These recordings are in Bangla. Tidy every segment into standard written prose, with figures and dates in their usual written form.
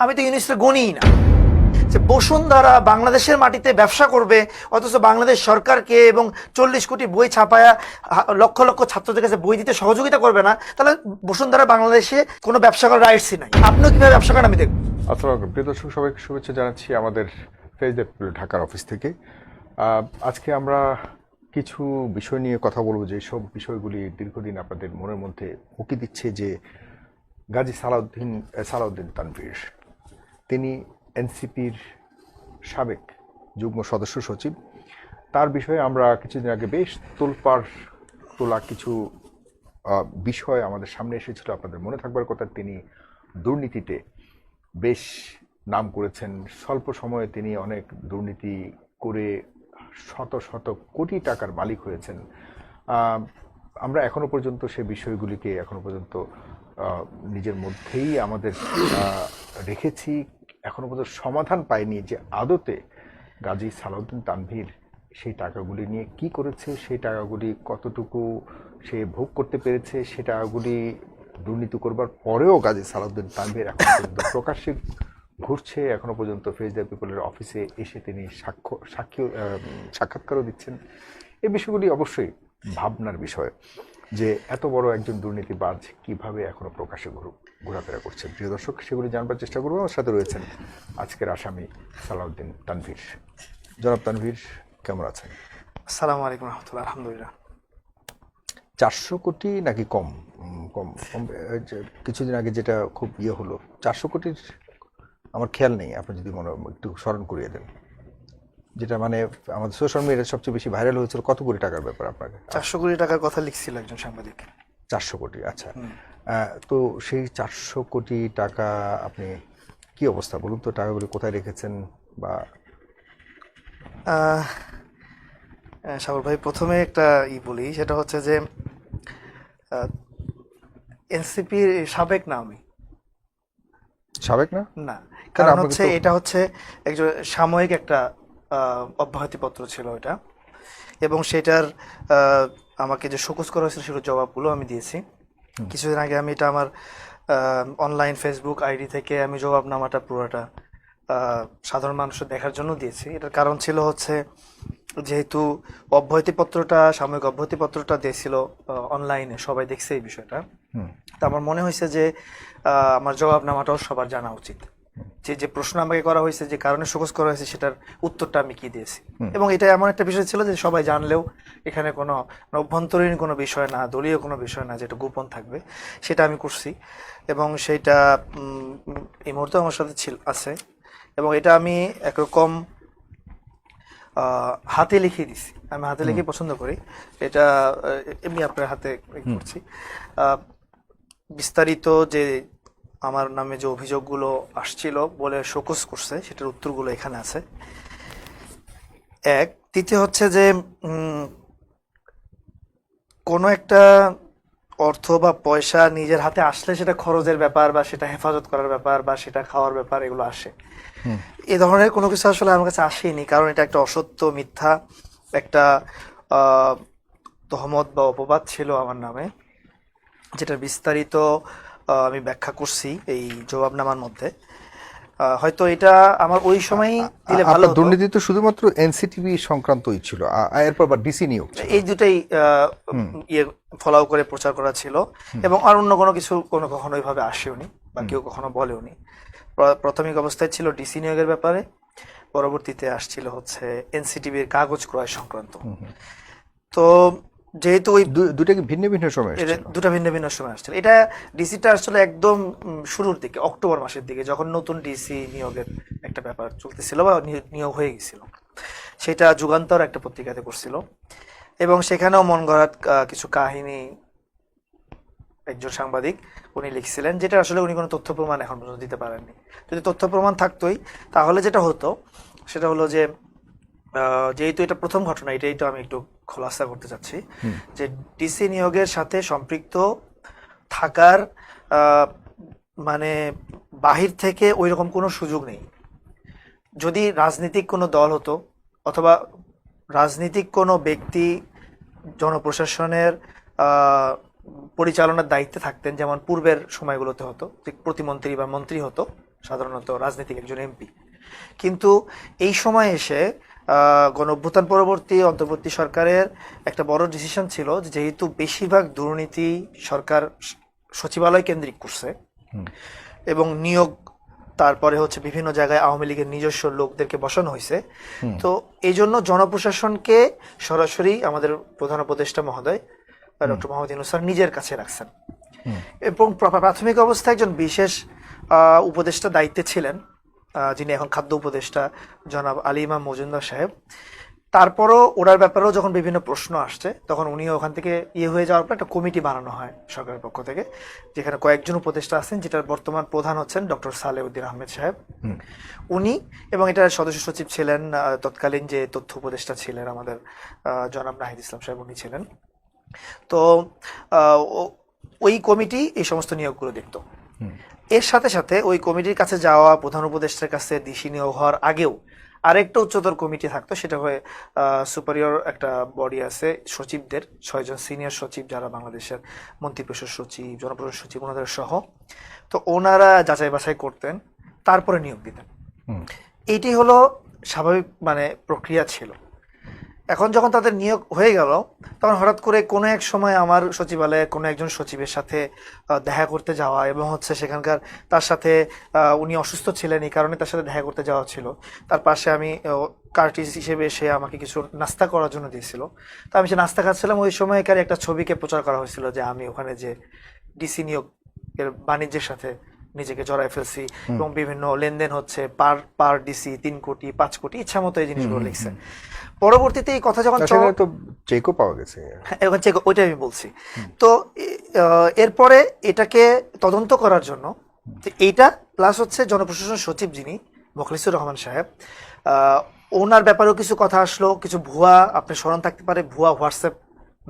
আমি তো ইউনিসেফ গণিই না যে বসুন্ধরা বাংলাদেশের মাটিতে ব্যবসা করবে, অথচ বাংলাদেশ সরকারকে এবং 40 কোটি বই ছাপায়া লক্ষ লক্ষ ছাত্রদের কাছে বই দিতে সহযোগিতা করবে না, তাহলে বসুন্ধরা বাংলাদেশে কোনো ব্যবসা করার রাইটসই নাই। আপনিও কিভাবে ব্যবসা করেন আমি দেখব। আসসালামু আলাইকুম প্রিয় দর্শক, সবাইকে শুভেচ্ছা জানাচ্ছি আমাদের ফেস দ্য পিপল ঢাকার অফিস থেকে। আজকে আমরা কিছু বিষয় নিয়ে কথা বলবো, যে সব বিষয়গুলি দীর্ঘদিন আপনাদের মনের মধ্যে উকি দিচ্ছে। যে গাজী সালাউদ্দিন তানভীর, তিনি এনসিপির সাবেক যুগ্ম সদস্য সচিব। তার বিষয়ে আমরা কিছুদিন আগে বেশ তোলা কিছু বিষয় আমাদের সামনে এসেছিল। আপনাদের মনে থাকবার কথা, তিনি দুর্নীতিতে বেশ নাম করেছেন। স্বল্প সময়ে তিনি অনেক দুর্নীতি করে শত শত কোটি টাকার মালিক হয়েছেন। আমরা এখনো পর্যন্ত সে বিষয়গুলিকে নিজের মধ্যেই আমাদের রেখেছি। এখনো পর্যন্ত সমাধান পায়নি যে আদতে গাজী সালাউদ্দিন তানভীর সেই টাকাগুলি নিয়ে কি করেছে, সেই টাকাগুলি কতটুকু সে ভোগ করতে পেরেছে, সে টাকাগুলি দুর্নীতি করবার পরেও গাজী সালাউদ্দিন তানভীর এখনো পর্যন্ত প্রকাশ্যে ঘুরছে। এখনো পর্যন্ত ফেস দ্য পিপলের অফিসে এসে তিনি সাক্ষাৎকারও দিচ্ছেন। এই বিষয়গুলি অবশ্যই ভাবনার বিষয়, যে এত বড় একজন দুর্নীতিবাজ কিভাবে এখনো প্রকাশ্যে ঘোরাফেরা করছেন। প্রিয় দর্শক, সেগুলি জানবার চেষ্টা করবো। আমার সাথে রয়েছেন আজকের আসামি সালাউদ্দিন তানভীর। জনাব তানভীর, কেমন আছেন? আসসালামু আলাইকুম রহমতুল্লাহ। আলহামদুলিল্লাহ। 400 কোটি নাকি কম কম কম কিছুদিন আগে যেটা খুব হলো 400 কোটির আমার খেয়াল নেই, আপনি যদি একটু স্মরণ করিয়ে দেন। যেটা মানে আমাদের সোশ্যাল মিডিয়ায় সবচেয়ে বেশি ভাইরাল হয়েছিল, কত কোটি টাকার ব্যাপার আপনাকে? 400 কোটি টাকার কথা লিখছিল একজন সাংবাদিক। 400 কোটি, আচ্ছা। তো সেই 400 কোটি টাকা আপনি কি অবস্থা বলুন তো, টাকাগুলি কোথায় রেখেছেন? বা সাগর ভাই, প্রথমে একটা বলি, সেটা হচ্ছে যে এনসিপির সাবেক না আমি। সাবেক না? না, কারণ হচ্ছে এটা হচ্ছে একজন সাময়িক একটা অব্যাহতিপত্র ছিল এটা, এবং সেটার আমাকে যে শোকজ করা হয়েছিল সেটার জবাবগুলো আমি দিয়েছি। কিছুদিন আগে আমি এটা আমার অনলাইন ফেসবুক আইডি থেকে আমি জবাবনামাটা পুরোটা সাধারণ মানুষের দেখার জন্য দিয়েছি। এটার কারণ ছিল হচ্ছে, যেহেতু সাময়িক অব্যাহতিপত্রটা দিয়েছিল অনলাইনে, সবাই দেখছে এই বিষয়টা, তা আমার মনে হয়েছে যে আমার জবাবনামাটাও সবার জানা উচিত। যে প্রশ্ন আমাকে করা হয়েছে, যে কারণে শোকজ করা হয়েছে, সেটার উত্তরটা আমি কি দিয়েছি। এবং এটা এমন একটা বিষয় ছিল যে সবাই জানলেও এখানে কোনো অভ্যন্তরীণ কোনো বিষয় না, দলীয় কোনো বিষয় না, যেটা গোপন থাকবে, সেটা আমি করছি। এবং সেইটা এই মুহূর্তে আমার সাথে আছে, এবং এটা আমি একরকম হাতে লিখে দিছি। আমি হাতে লিখে পছন্দ করি। এটা এমনি আপনার হাতে করছি। বিস্তারিত যে আমার নামে যে অভিযোগগুলো আসছিল বলে শোকজ করছে, সেটার উত্তরগুলো এখানে আছে। দ্বিতীয় হচ্ছে যে কোনো একটা অর্থ বা পয়সা নিজের হাতে আসলে সেটা খরচের ব্যাপার, বা সেটা হেফাজত করার ব্যাপার, বা সেটা খাওয়ার ব্যাপার, এগুলো আসে। এ ধরনের কোনো কিছু আসলে আমার কাছে আসেনি, কারণ এটা একটা অসত্য, মিথ্যা একটা তহমত বা অপবাদ ছিল আমার নামে, যেটা বিস্তারিত আমি ব্যাখ্যা করছি এই জবাবনামার মধ্যে। হয়তো এটা আমার ওই সময় দিলে ভালো হতো। দুর্নীতি তো শুধুমাত্র এনসিটিভি সংক্রান্তই ছিল, এরপর বা ডিসি নিয়োগ, এই দুটাই ফলো করে প্রচার করা ছিল, এবং আর অন্য কোনো কিছু কখনো ওইভাবে আসেওনি, বা কেউ কখনো বলেওনি। প্রাথমিক অবস্থায় ছিল ডিসি নিয়োগের ব্যাপারে, পরবর্তীতে আসছিল হচ্ছে এনসিটিভির কাগজ ক্রয় সংক্রান্ত। তো যেহেতু ওই দুটা ভিন্ন ভিন্ন সময় আসছিল, এটা ডিসিটা আসলে একদম শুরুর দিকে, অক্টোবর মাসের দিকে, যখন নতুন ডিসি নিয়োগের একটা ব্যাপার চলতেছিল বা নিয়োগ হয়ে গেছিল। সেটা যুগান্তর একটা পত্রিকাতে করছিল, এবং সেখানেও মন গড়া কিছু কাহিনী একজন সাংবাদিক উনি লিখছিলেন, যেটা আসলে উনি কোনো তথ্য প্রমাণ এখন পর্যন্ত দিতে পারেননি। যদি তথ্য প্রমাণ থাকতোই, তাহলে যেটা হতো সেটা হলো যে, যেহেতু এটা প্রথম ঘটনা, এটাই তো আমি একটু খোলাসা করতে চাচ্ছি, যে ডিসি নিয়োগের সাথে সম্পৃক্ত থাকার মানে বাহির থেকে ওই রকম কোনো সুযোগ নেই। যদি রাজনৈতিক কোনো দল হতো, অথবা রাজনৈতিক কোনো ব্যক্তি জনপ্রশাসনের পরিচালনার দায়িত্বে থাকতেন, যেমন পূর্বের সময়গুলোতে হতো, প্রতিমন্ত্রী বা মন্ত্রী হতো, সাধারণত রাজনীতিক একজন এমপি। কিন্তু এই সময় এসে গণ অভ্যুত্থান পরবর্তী অন্তর্বর্তী সরকারের একটা বড় ডিসিশন ছিল যে যেহেতু বেশিরভাগ দুর্নীতি সরকার সচিবালয় কেন্দ্রিক করছে এবং নিয়োগ তারপরে হচ্ছে বিভিন্ন জায়গায় আওয়ামী লীগের নিজস্ব লোকদেরকে বসানো হয়েছে, তো এই জন্য জনপ্রশাসনকে সরাসরি আমাদের প্রধান উপদেষ্টা মহোদয় ডক্টর মোহাম্মদ ইউনূস স্যার নিজের কাছে রাখছেন এবং প্রাথমিক অবস্থায় একজন বিশেষ উপদেষ্টা দায়িত্বে ছিলেন যিনি এখন খাদ্য উপদেষ্টা জনাব আলী ইমাম মজুমদার সাহেব। তারপরও ওনার ব্যাপারেও যখন বিভিন্ন প্রশ্ন আসছে তখন উনিও ওখান থেকে হয়ে যাওয়ার পর একটা কমিটি বানানো হয় সরকারের পক্ষ থেকে, যেখানে কয়েকজন উপদেষ্টা আছেন, যেটার বর্তমান প্রধান হচ্ছেন ডক্টর সালেউদ্দিন আহমেদ সাহেব উনি, এবং এটার সদস্য সচিব ছিলেন তৎকালীন যে তথ্য উপদেষ্টা ছিলেন আমাদের জনাব নাহিদ ইসলাম সাহেব, উনি ছিলেন। তো ওই কমিটি এই সমস্ত নিয়োগগুলো দেখতো। এর সাথে সাথে ওই কমিটির কাছে যাওয়া, প্রধান উপদেষ্টার কাছে ডিসি নিয়োগ হওয়ার আগেও আরেকটা উচ্চতর কমিটি থাকতো, সেটা হয়ে সুপারিয়র একটা বডি আছে সচিবদের, 6 জন সিনিয়র সচিব যারা বাংলাদেশের মন্ত্রিপরিষদ সচিব, জনপ্রশাসন সচিব, ওনাদের সহ। তো ওনারা যাচাই বাছাই করতেন, তারপরে নিয়োগ দিতেন। এইটি হলো স্বাভাবিক প্রক্রিয়া ছিল। এখন যখন তাদের নিয়োগ হয়ে গেল, তখন হঠাৎ করে কোনো এক সময় আমার সচিবালয়ে কোনো একজন সচিবের সাথে দেখা করতে যাওয়া এবং হচ্ছে সেখানকার তার সাথে উনি অসুস্থ ছিলেন, এই কারণে তার সাথে দেখা করতে যাওয়া ছিল। তার পাশে আমি কার্টিস হিসেবে সে আমাকে কিছু নাস্তা করার জন্য দিয়েছিল। তো আমি সে নাস্তা খাচ্ছিলাম, ওই সময়কার একটা ছবিকে প্রচার করা হয়েছিল যে আমি ওখানে যে ডিসি নিয়োগ এর বাণিজ্যের সাথে নিজেকে জড়ায় ফেলছি এবং বিভিন্ন লেনদেন হচ্ছে, পার ডিসি 3 কোটি 5 কোটি ইচ্ছা মতো এই জিনিসগুলো লিখছে। পরবর্তীতে এই কথা যখন চেকও পাওয়া গেছে, এখন চেক, ওইটা আমি বলছি। তো এরপরে এটাকে তদন্ত করার জন্য এইটা প্লাস হচ্ছে জনপ্রশাসন সচিব যিনি মোখলেসুর রহমান সাহেব, ওনার ব্যাপারেও কিছু কথা আসলো, কিছু ভুয়া, আপনার স্মরণ থাকতে পারে, ভুয়া হোয়াটসঅ্যাপ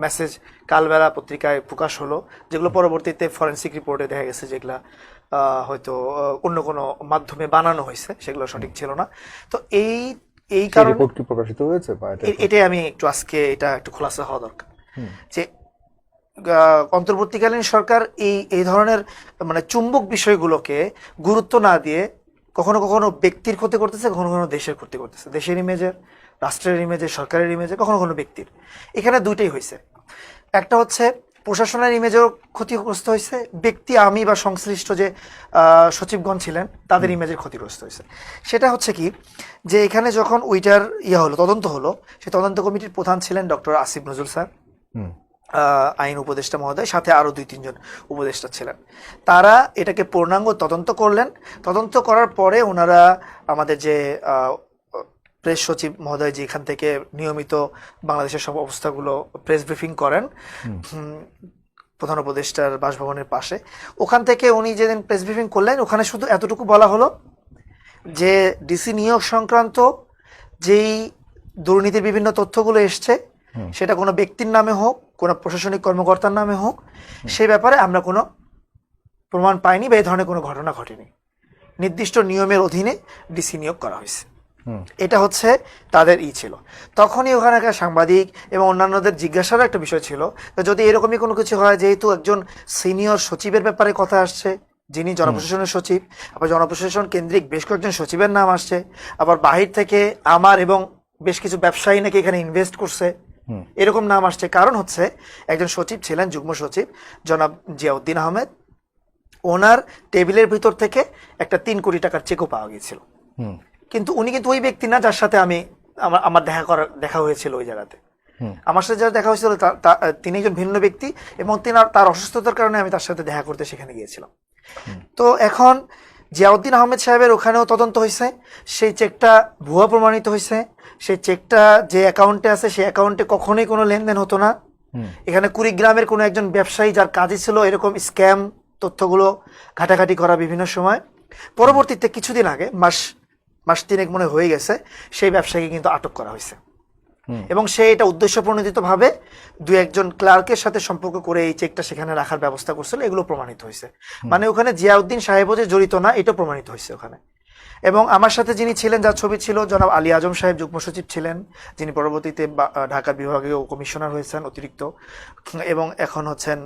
মেসেজ কালবেলা পত্রিকায় প্রকাশ হলো, যেগুলো পরবর্তীতে ফরেন্সিক রিপোর্টে দেখা গেছে যেগুলা হয়তো অন্য কোনো মাধ্যমে বানানো হয়েছে, সেগুলো সঠিক ছিল না। তো এই কারণে রিপোর্ট কি প্রকাশিত হয়েছে, এটাই আমি একটু আজকে এটা একটু খোলাসা হওয়া দরকার যে অন্তর্বর্তীকালীন সরকার এই ধরনের চুম্বক বিষয়গুলোকে গুরুত্ব না দিয়ে কখনো কখনো ব্যক্তির ক্ষতি করতেছে, কখনো কখনো দেশের ক্ষতি করতেছে, দেশের ইমেজের, রাষ্ট্রের ইমেজের, সরকারের ইমেজের, কখনো কখনো ব্যক্তির। এখানে দুইটাই হয়েছে। একটা হচ্ছে প্রশাসনের ইমেজেও ক্ষতিগ্রস্ত হয়েছে, ব্যক্তি আমি বা সংশ্লিষ্ট যে সচিবগণ ছিলেন তাদের ইমেজের ক্ষতিগ্রস্ত হয়েছে। সেটা হচ্ছে কি যে এখানে যখন ওইটার হলো, তদন্ত হলো, সেই তদন্ত কমিটির প্রধান ছিলেন ডক্টর আসিফ নজরুল স্যার, আইন উপদেষ্টা মহোদয়, সাথে আরো 2-3 জন উপদেষ্টা ছিলেন। তারা এটাকে পূর্ণাঙ্গ তদন্ত করলেন। তদন্ত করার পরে ওনারা আমাদের যে প্রেস সচিব মহোদয় যেখান থেকে নিয়মিত বাংলাদেশের সব অবস্থাগুলো প্রেস ব্রিফিং করেন প্রধান উপদেষ্টার বাসভবনের পাশে, ওখান থেকে উনি যেদিন প্রেস ব্রিফিং করলেন, ওখানে শুধু এতটুকু বলা হলো যে ডিসি নিয়োগ সংক্রান্ত যেই দুর্নীতির বিভিন্ন তথ্যগুলো এসছে, সেটা কোনো ব্যক্তির নামে হোক, কোনো প্রশাসনিক কর্মকর্তার নামে হোক, সেই ব্যাপারে আমরা কোনো প্রমাণ পাইনি বা এই ধরনের কোনো ঘটনা ঘটেনি। নির্দিষ্ট নিয়মের অধীনে ডিসি নিয়োগ করা হয়েছে, এটা হচ্ছে তাদের ছিল। তখনই ওখানকার সাংবাদিক এবং অন্যান্যদের জিজ্ঞাসারও একটা বিষয় ছিল, যদি এরকমই কোনো কিছু হয়, যেহেতু একজন সিনিয়র সচিবের ব্যাপারে কথা আসছে যিনি জনপ্রশাসনের সচিব, আবার জনপ্রশাসন কেন্দ্রিক বেশ কয়েকজন সচিবের নাম আসছে, আবার বাহির থেকে আমার এবং বেশ কিছু ব্যবসায়ী নাকি এখানে ইনভেস্ট করছে, এরকম নাম আসছে। কারণ হচ্ছে একজন সচিব ছিলেন, যুগ্ম সচিব জনাব জিয়াউদ্দিন আহমেদ, ওনার টেবিলের ভিতর থেকে একটা 3 কোটি টাকার চেকও পাওয়া গিয়েছিল। কিন্তু উনি কিন্তু ওই ব্যক্তি না যার সাথে আমার দেখা হয়েছিল ওই জায়গাতে। আমার সাথে যারা দেখা হয়েছিল তিনি একজন ভিন্ন ব্যক্তি এবং তার অসুস্থতার কারণে আমি তার সাথে দেখা করতে সেখানে গিয়েছিলাম। তো এখন জিয়াউদ্দিন আহমেদ সাহেবের ওখানেও তদন্ত হয়েছে, সেই চেকটা ভুয়া প্রমাণিত হয়েছে। সেই চেকটা যে অ্যাকাউন্টে আছে সেই অ্যাকাউন্টে কখনোই কোনো লেনদেন হতো না। এখানে কুড়িগ্রামের কোনো একজন ব্যবসায়ী যার কাজই ছিল এরকম স্ক্যাম তথ্যগুলো ঘাটাঘাটি করা বিভিন্ন সময়। পরবর্তীতে কিছুদিন আগে মাস 3 মনে হয়ে গেছে, সেই ব্যবসায়ীকে কিন্তু আটক করা হয়েছে এবং সে এটা উদ্দেশ্য প্রণোদিত ভাবে 2-1 ক্লার্কের সাথে সম্পর্ক করে এই চেকটা সেখানে রাখার ব্যবস্থা করছিল, এগুলো প্রমাণিত হয়েছে। ওখানে জিয়াউদ্দিন সাহেবও যে জড়িত না, এটা প্রমাণিত হয়েছে ওখানে। এবং আমার সাথে যিনি ছিলেন, যার ছবি ছিল, জনাব আলী আজম সাহেব যুগ্ম সচিব ছিলেন, যিনি পরবর্তীতে ঢাকা বিভাগীয় কমিশনার হয়েছেন অতিরিক্ত, এবং এখন হচ্ছেন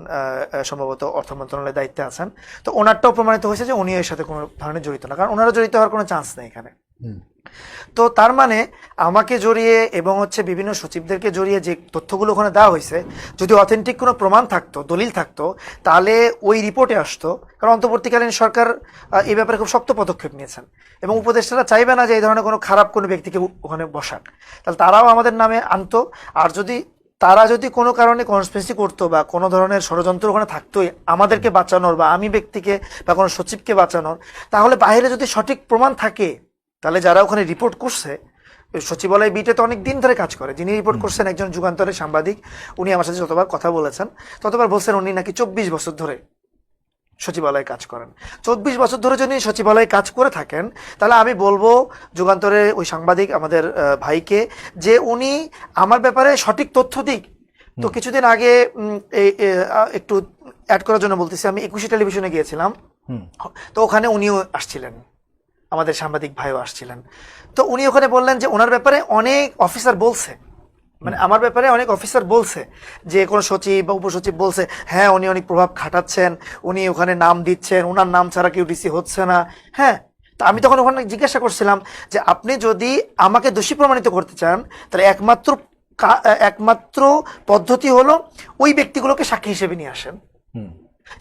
সম্ভবত অর্থ মন্ত্রণালয়ের দায়িত্বে আছেন। তো ওনারটাও প্রমাণিত হয়েছে যে উনি এর সাথে কোনো ধরনের জড়িত না, কারণ ওনারা জড়িত হওয়ার কোনো চান্স নেই এখানে। তো তার মানে আমাকে জড়িয়ে এবং হচ্ছে বিভিন্ন সচিবদেরকে জড়িয়ে যে তথ্যগুলো ওখানে দেওয়া হয়েছে, যদি অথেন্টিক কোনো প্রমাণ থাকতো, দলিল থাকতো, তাহলে ওই রিপোর্টে আসতো। কারণ অন্তর্বর্তীকালীন সরকার এই ব্যাপারে খুব শক্ত পদক্ষেপ নিয়েছেন, এবং উপদেষ্টারা চাইবে না যে এই ধরনের কোনো খারাপ কোনো ব্যক্তিকে ওখানে বসাক, তাহলে তারাও আমাদের নামে আনতো। আর তারা যদি কোনো কারণে কনস্পিরেসি করতো বা কোনো ধরনের ষড়যন্ত্র ওখানে থাকতোই আমাদেরকে বাঁচানোর বা আমি ব্যক্তিকে বা কোনো সচিবকে বাঁচানোর, তাহলে বাইরে যদি সঠিক প্রমাণ থাকে, তাহলে যারা ওখানে রিপোর্ট করছে, সচিবালয় বিটে তো অনেক দিন ধরে কাজ করে, যিনি রিপোর্ট করছেন একজন যুগান্তরের সাংবাদিক, উনি আমার সাথে যতবার কথা বলেছেন ততবার বলছেন উনি নাকি 24 বছর ধরে সচিবালয়ে কাজ করেন। 24 বছর ধরে যদি সচিবালয়ে কাজ করে থাকেন, তাহলে আমি বলবো যুগান্তরের ওই সাংবাদিক আমাদের ভাইকে যে উনি আমার ব্যাপারে সঠিক তথ্য দিক। তো কিছুদিন আগে একটু অ্যাড করার জন্য বলতেছি, আমি 21 টেলিভিশনে গিয়েছিলাম, তো ওখানে উনিও আসছিলেন, আমাদের সাংবাদিক ভাইও আসছিলেন। তো উনি ওখানে বললেন যে ওনার ব্যাপারে অনেক অফিসার বলছে, মানে আমার ব্যাপারে অনেক অফিসার বলছে যে কোনো সচিব বা উপসচিব বলছে, হ্যাঁ উনি অনেক প্রভাব খাটাচ্ছেন, উনি ওখানে নাম দিচ্ছেন, ওনার নাম ছাড়া কেউ ডিসি হচ্ছে না। হ্যাঁ, তা আমি তখন ওখানে জিজ্ঞাসা করছিলাম যে আপনি যদি আমাকে দোষী প্রমাণিত করতে চান, তাহলে একমাত্র পদ্ধতি হলো ওই ব্যক্তিগুলোকে সাক্ষী হিসেবে নিয়ে আসেন,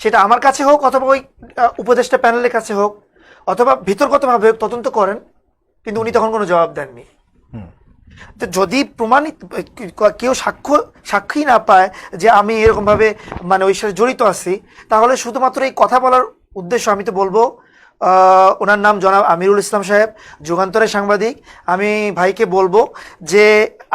সেটা আমার কাছে হোক অথবা ওই উপদেষ্টা প্যানেলের কাছে হোক, অথবা ভিতরগতভাবে তদন্ত করেন। কিন্তু উনি তখন কোনো জবাব দেননি। তো যদি প্রমাণিত কেউ সাক্ষী না পায় যে আমি এরকম ভাবে মানে ওই সাথে জড়িত আছি, তাহলে শুধুমাত্র এই কথা বলার উদ্দেশ্য, আমি তো বলবো ওনার নাম জনাব আমিরুল ইসলাম সাহেব, যুগান্তরের সাংবাদিক। আমি ভাইকে বলবো যে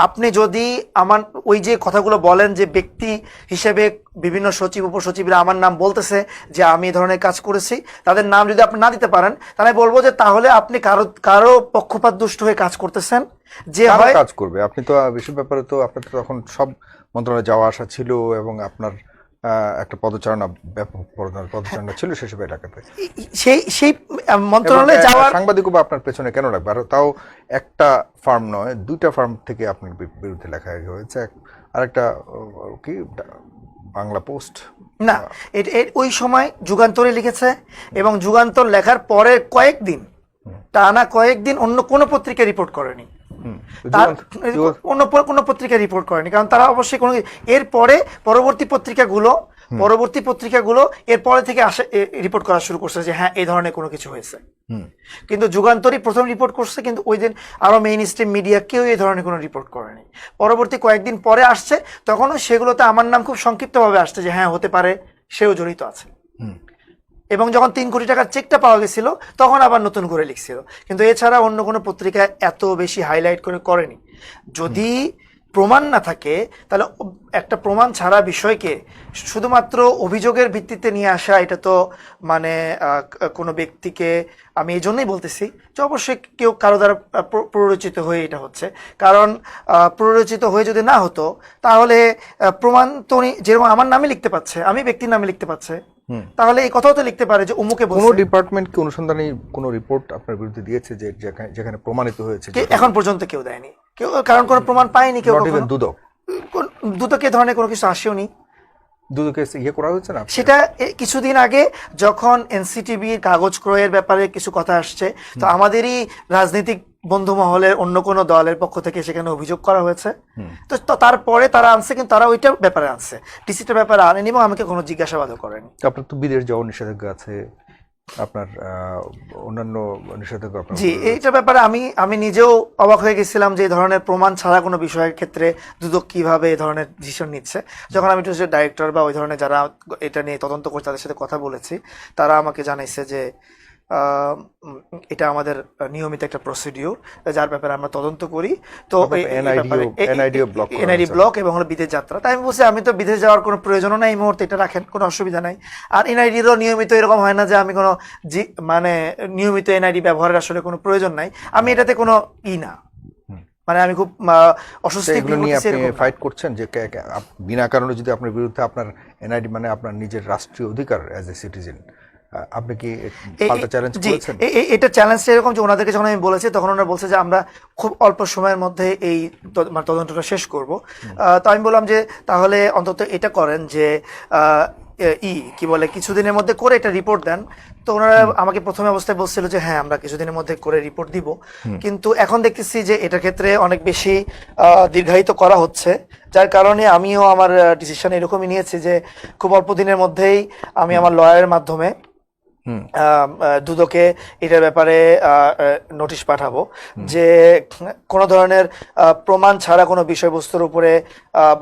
আপনি যদি আমার ওই যে কথাগুলো বলেন যে ব্যক্তি হিসেবে বিভিন্ন সচিব উপসচিবরা আমার নাম বলতেছে যে আমি এই ধরনের কাজ করেছি, তাদের নাম যদি আপনি না দিতে পারেন, তাহলে বলবো যে তাহলে আপনি কারো পক্ষপাত দুষ্ট হয়ে কাজ করতেছেন। যে হয় কাজ করবে, আপনি তো বিশেষ ব্যাপারে তো আপনার তো তখন সব মন্ত্রণালয়ে যাওয়া আসা ছিল এবং আপনার একটা পদচারণা, ব্যাপক পদচারণা ছিল সেসব এলাকাতে। সেই মন্ত্রণালয়ে যাওয়ার সাংবাদিকও বা আপনার পেছনে কেন লাগবে? আর তাও একটা ফার্ম নয়, 2টা ফার্ম থেকে আপনার বিরুদ্ধে লেখা হয়েছে, আরেকটা কি বাংলা পোস্ট না, ওই সময় যুগান্তরে লিখেছে, এবং যুগান্তর লেখার পরের কয়েকদিন, টানা কয়েকদিন অন্য কোনো পত্রিকা রিপোর্ট করেনি, অন্য কোনো পত্রিকা রিপোর্ট করেনি, কারণ তারা অবশ্যই কোনো এরপরে পরবর্তী পত্রিকাগুলো এরপরে থেকে রিপোর্ট করা শুরু করছে যে হ্যাঁ এই ধরনের কোনো কিছু হয়েছে। কিন্তু যুগান্তরই প্রথম রিপোর্ট করছে, কিন্তু ওই দিন আরো মেইন স্ট্রিম মিডিয়া কেউ এই ধরনের কোনো রিপোর্ট করেনি। পরবর্তী কয়েকদিন পরে আসছে, তখনও সেগুলোতে আমার নাম খুব সংক্ষিপ্তভাবে আসছে যে হ্যাঁ হতে পারে সেও জড়িত আছে। এবং যখন 3 কোটি টাকার চেকটা পাওয়া গেছিল, তখন আবার নতুন করে লিখছিল। কিন্তু এছাড়া অন্য কোনো পত্রিকা এত বেশি হাইলাইট করেনি। যদি প্রমাণ না থাকে, তাহলে একটা প্রমাণ ছাড়া বিষয়কে শুধুমাত্র অভিযোগের ভিত্তিতে নিয়ে আসা, এটা তো মানে কোনো ব্যক্তিকে, আমি এই জন্যই বলতেছি যে অবশ্যই কেউ কারো দ্বারা প্ররোচিত হয়ে এটা হচ্ছে। কারণ প্ররোচিত হয়ে যদি না হতো, তাহলে প্রমাণ তো যেরকম আমার নামে লিখতে পাচ্ছে, আমি ব্যক্তির নামে লিখতে পাচ্ছে, তাহলে এই কথাও তো লিখতে পারে যে অমুকে বলছে। কোন ডিপার্টমেন্ট কি অনুসন্ধানী কোন রিপোর্ট আপনার বিরুদ্ধে দিয়েছে যে যেখানে প্রমাণিত হয়েছে? এখন পর্যন্ত কেউ দেয়নি, কেউ, কারণ কোনো প্রমাণ পায়নি কেউ। দুদকে ধরনের কোনো কিছু আসেও নি। দুদকে ইয়ে করা হয়েছে না? সেটা কিছুদিন আগে যখন এনসিটিভির কাগজ ক্রয়ের ব্যাপারে কিছু কথা আসছে, তো আমাদেরই রাজনৈতিক বন্ধু মহলের অন্য কোনো দলের পক্ষ থেকে সেখানে অভিযোগ করা হয়েছে। তো তারপরে তারা আনছে, কিন্তু তারা ওইটার ব্যাপারে আনছে, ডিসিটার ব্যাপারে আনেনি এবং আমাকে কোনো জিজ্ঞাসাবাদও করেনি। আপনার তো বিদেশ যাওয়ার নিষেধাজ্ঞা আছে, আপনার অন্যান্য নিষেধাজ্ঞা। জি, এইটার ব্যাপারে আমি নিজেও অবাক হয়ে গেছিলাম যে এই ধরনের প্রমাণ ছাড়া কোনো বিষয়ের ক্ষেত্রে দুদক কিভাবে এই ধরনের ডিসিশন নিচ্ছে। যখন আমি ডাইরেক্টর বা ওই ধরনের যারা এটা নিয়ে তদন্ত করছে তাদের সাথে কথা বলেছি, তারা আমাকে জানাইছে যে এটা আমাদের নিয়মিত একটা প্রসিডিউর, যার ব্যাপারে আমরা তদন্ত করি। তো এনআইডি ব্লক এবং হলো বিদেশ যাত্রা। তাই আমি বলছি আমি তো বিদেশ যাওয়ার কোনো প্রয়োজনও নাই এই মুহূর্তে, এটা রাখেন, কোনো অসুবিধা নাই। আর এনআইডিরও নিয়মিত এরকম হয় না যে আমি কোনো মানে নিয়মিত এনআইডি ব্যবহারের আসলে কোনো প্রয়োজন নাই, আমি এটাতে কোনো না, মানে আমি খুব অস্বস্তি ফাইট করছেন যে বিনা কারণে যদি আপনার বিরুদ্ধে আপনার এনআইডি, মানে আপনার নিজের রাষ্ট্রীয় অধিকার অ্যাজ এ সিটিজেন আপনি কি এ- পাল্টা চ্যালেঞ্জ জি করেছেন? এটা চ্যালেঞ্জটা এরকম যে ওনাদেরকে যখন আমি বলেছি তখন ওনারা বলছে যে আমরা খুব অল্প সময়ের মধ্যে এই মানে তদন্তটা শেষ করব। তো আমি বললাম যে তাহলে অন্তত এটা করেন যে কি বলে কিছুদিনের মধ্যে করে এটা রিপোর্ট দেন। তো ওনারা আমাকে প্রথমে অবস্থায় বলছিল যে হ্যাঁ আমরা কিছুদিনের মধ্যে করে রিপোর্ট দিব, কিন্তু এখন দেখতেছি যে এটার ক্ষেত্রে অনেক বেশি দীর্ঘায়িত করা হচ্ছে, যার কারণে আমিও আমার ডিসিশন এরকমই নিয়েছি যে খুব অল্প দিনের মধ্যেই আমি আমার লয়ারের মাধ্যমে দুদকে এটার ব্যাপারে নোটিশ পাঠাবো যে কোনো ধরনের প্রমাণ ছাড়া কোনো বিষয়বস্তুর উপরে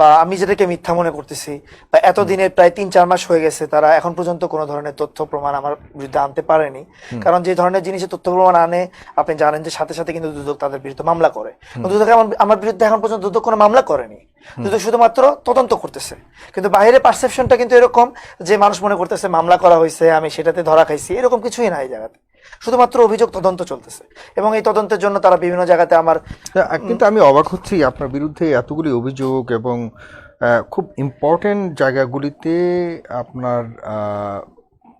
বা আমি যেটাকে মিথ্যা মনে করতেছি বা এতদিনের প্রায় 3-4 মাস হয়ে গেছে তারা এখন পর্যন্ত কোনো ধরনের তথ্য প্রমাণ আমার বিরুদ্ধে আনতে পারেনি। কারণ যে ধরনের জিনিসের তথ্য প্রমাণ আনে আপনি জানেন যে সাথে সাথে কিন্তু দুদক তাদের বিরুদ্ধে মামলা করে। দুদক আমার বিরুদ্ধে এখন পর্যন্ত দুদক কোনো মামলা করেনি, দুদক শুধুমাত্র তদন্ত করতেছে। কিন্তু বাইরে পারসেপশনটা কিন্তু এরকম যে মানুষ মনে করতেছে মামলা করা হয়েছে, আমি সেটাতে ধরা খাইছি, এরকম কিছুই নাই জায়গাতে। শুধুমাত্র অভিযোগ তদন্ত চলতেছে এবং এই তদন্তের জন্য তারা বিভিন্ন জায়গাতে আমার কিন্তু আমি অবাক হচ্ছি আপনার বিরুদ্ধে এতগুলি অভিযোগ এবং খুব ইম্পর্টেন্ট জায়গাগুলিতে আপনার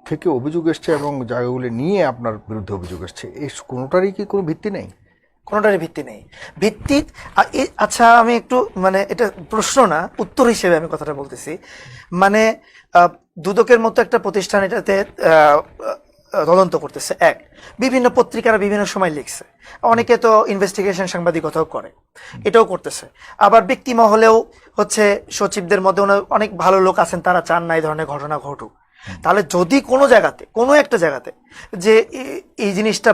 থেকে অভিযোগ এসছে এবং জায়গাগুলি নিয়ে আপনার বিরুদ্ধে অভিযোগ এসছে, এই কোনোটারই কি কোনো ভিত্তি নেই? কোনোটারই ভিত্তি নেই। ভিত্তি আচ্ছা আমি একটু মানে এটা প্রশ্ন না, উত্তর হিসেবে আমি কথাটা বলতেছি। মানে দুদকের মতো একটা প্রতিষ্ঠান এটাতে তদন্ত করতেছে, বিভিন্ন পত্রিকারা বিভিন্ন সময় লিখছে, অনেকে তো ইনভেস্টিগেশন সাংবাদিকতাও করে, এটাও করতেছে। আবার ব্যক্তি মহলেও হচ্ছে সচিবদের মধ্যে অনেক ভালো লোক আছেন, তারা চান না এই ধরনের ঘটনা ঘটুক। তাহলে যদি কোনো জায়গাতে কোনো একটা জায়গাতে যে এই জিনিসটা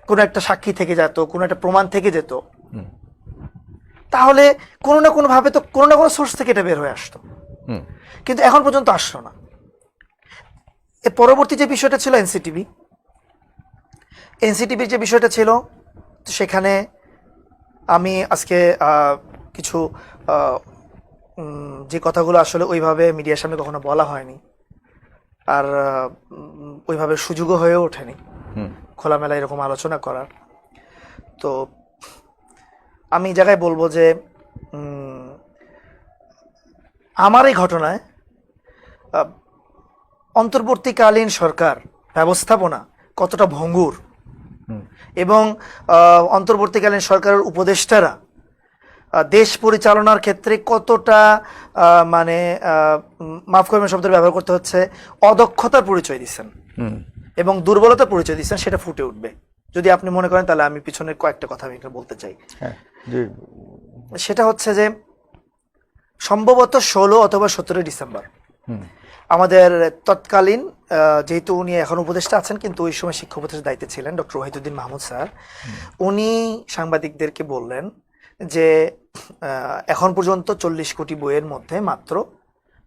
কোনো একটা সাক্ষী থেকে যেত, কোনো একটা প্রমাণ থেকে যেত, তাহলে কোনো না কোনো ভাবে তো কোনো না কোনো সোর্স থেকে এটা বের হয়ে আসতো, কিন্তু এখন পর্যন্ত আসলো না। এর পরবর্তী যে বিষয়টা ছিল এনসিটিভির যে বিষয়টা ছিল, সেখানে আমি আজকে কিছু যে কথাগুলো আসলে ওইভাবে মিডিয়ার সামনে কখনো বলা হয়নি, আর ওইভাবে সুযোগও হয়ে ওঠেনি খোলামেলা এরকম আলোচনা করার। তো আমি এই জায়গায় বলবো যে আমার এই ঘটনায় অন্তর্বর্তীকালীন সরকার ব্যবস্থাপনা কতটা ভঙ্গুর এবং অন্তর্বর্তীকালীন সরকারের উপদেষ্টারা দেশ পরিচালনার ক্ষেত্রে কতটা মানে মাফ করবেন শব্দের ব্যবহার করতে হচ্ছে, অদক্ষতার পরিচয় দিচ্ছেন এবং দুর্বলতার পরিচয় দিচ্ছেন, সেটা ফুটে উঠবে। যদি আপনি মনে করেন তাহলে আমি পিছনের কয়েকটা কথা আমি বলতে চাই। সেটা হচ্ছে যে সম্ভবত 16 অথবা 17 ডিসেম্বর আমাদের তৎকালীন যেহেতু উনি এখন উপদেষ্টা আছেন কিন্তু ওই সময় শিক্ষা উপদেষ্টার দায়িত্বে ছিলেন ডক্টর ওয়াহিদুদ্দিন মাহমুদ স্যার, উনি সাংবাদিকদেরকে বললেন যে এখন পর্যন্ত 40 কোটি বইয়ের মধ্যে মাত্র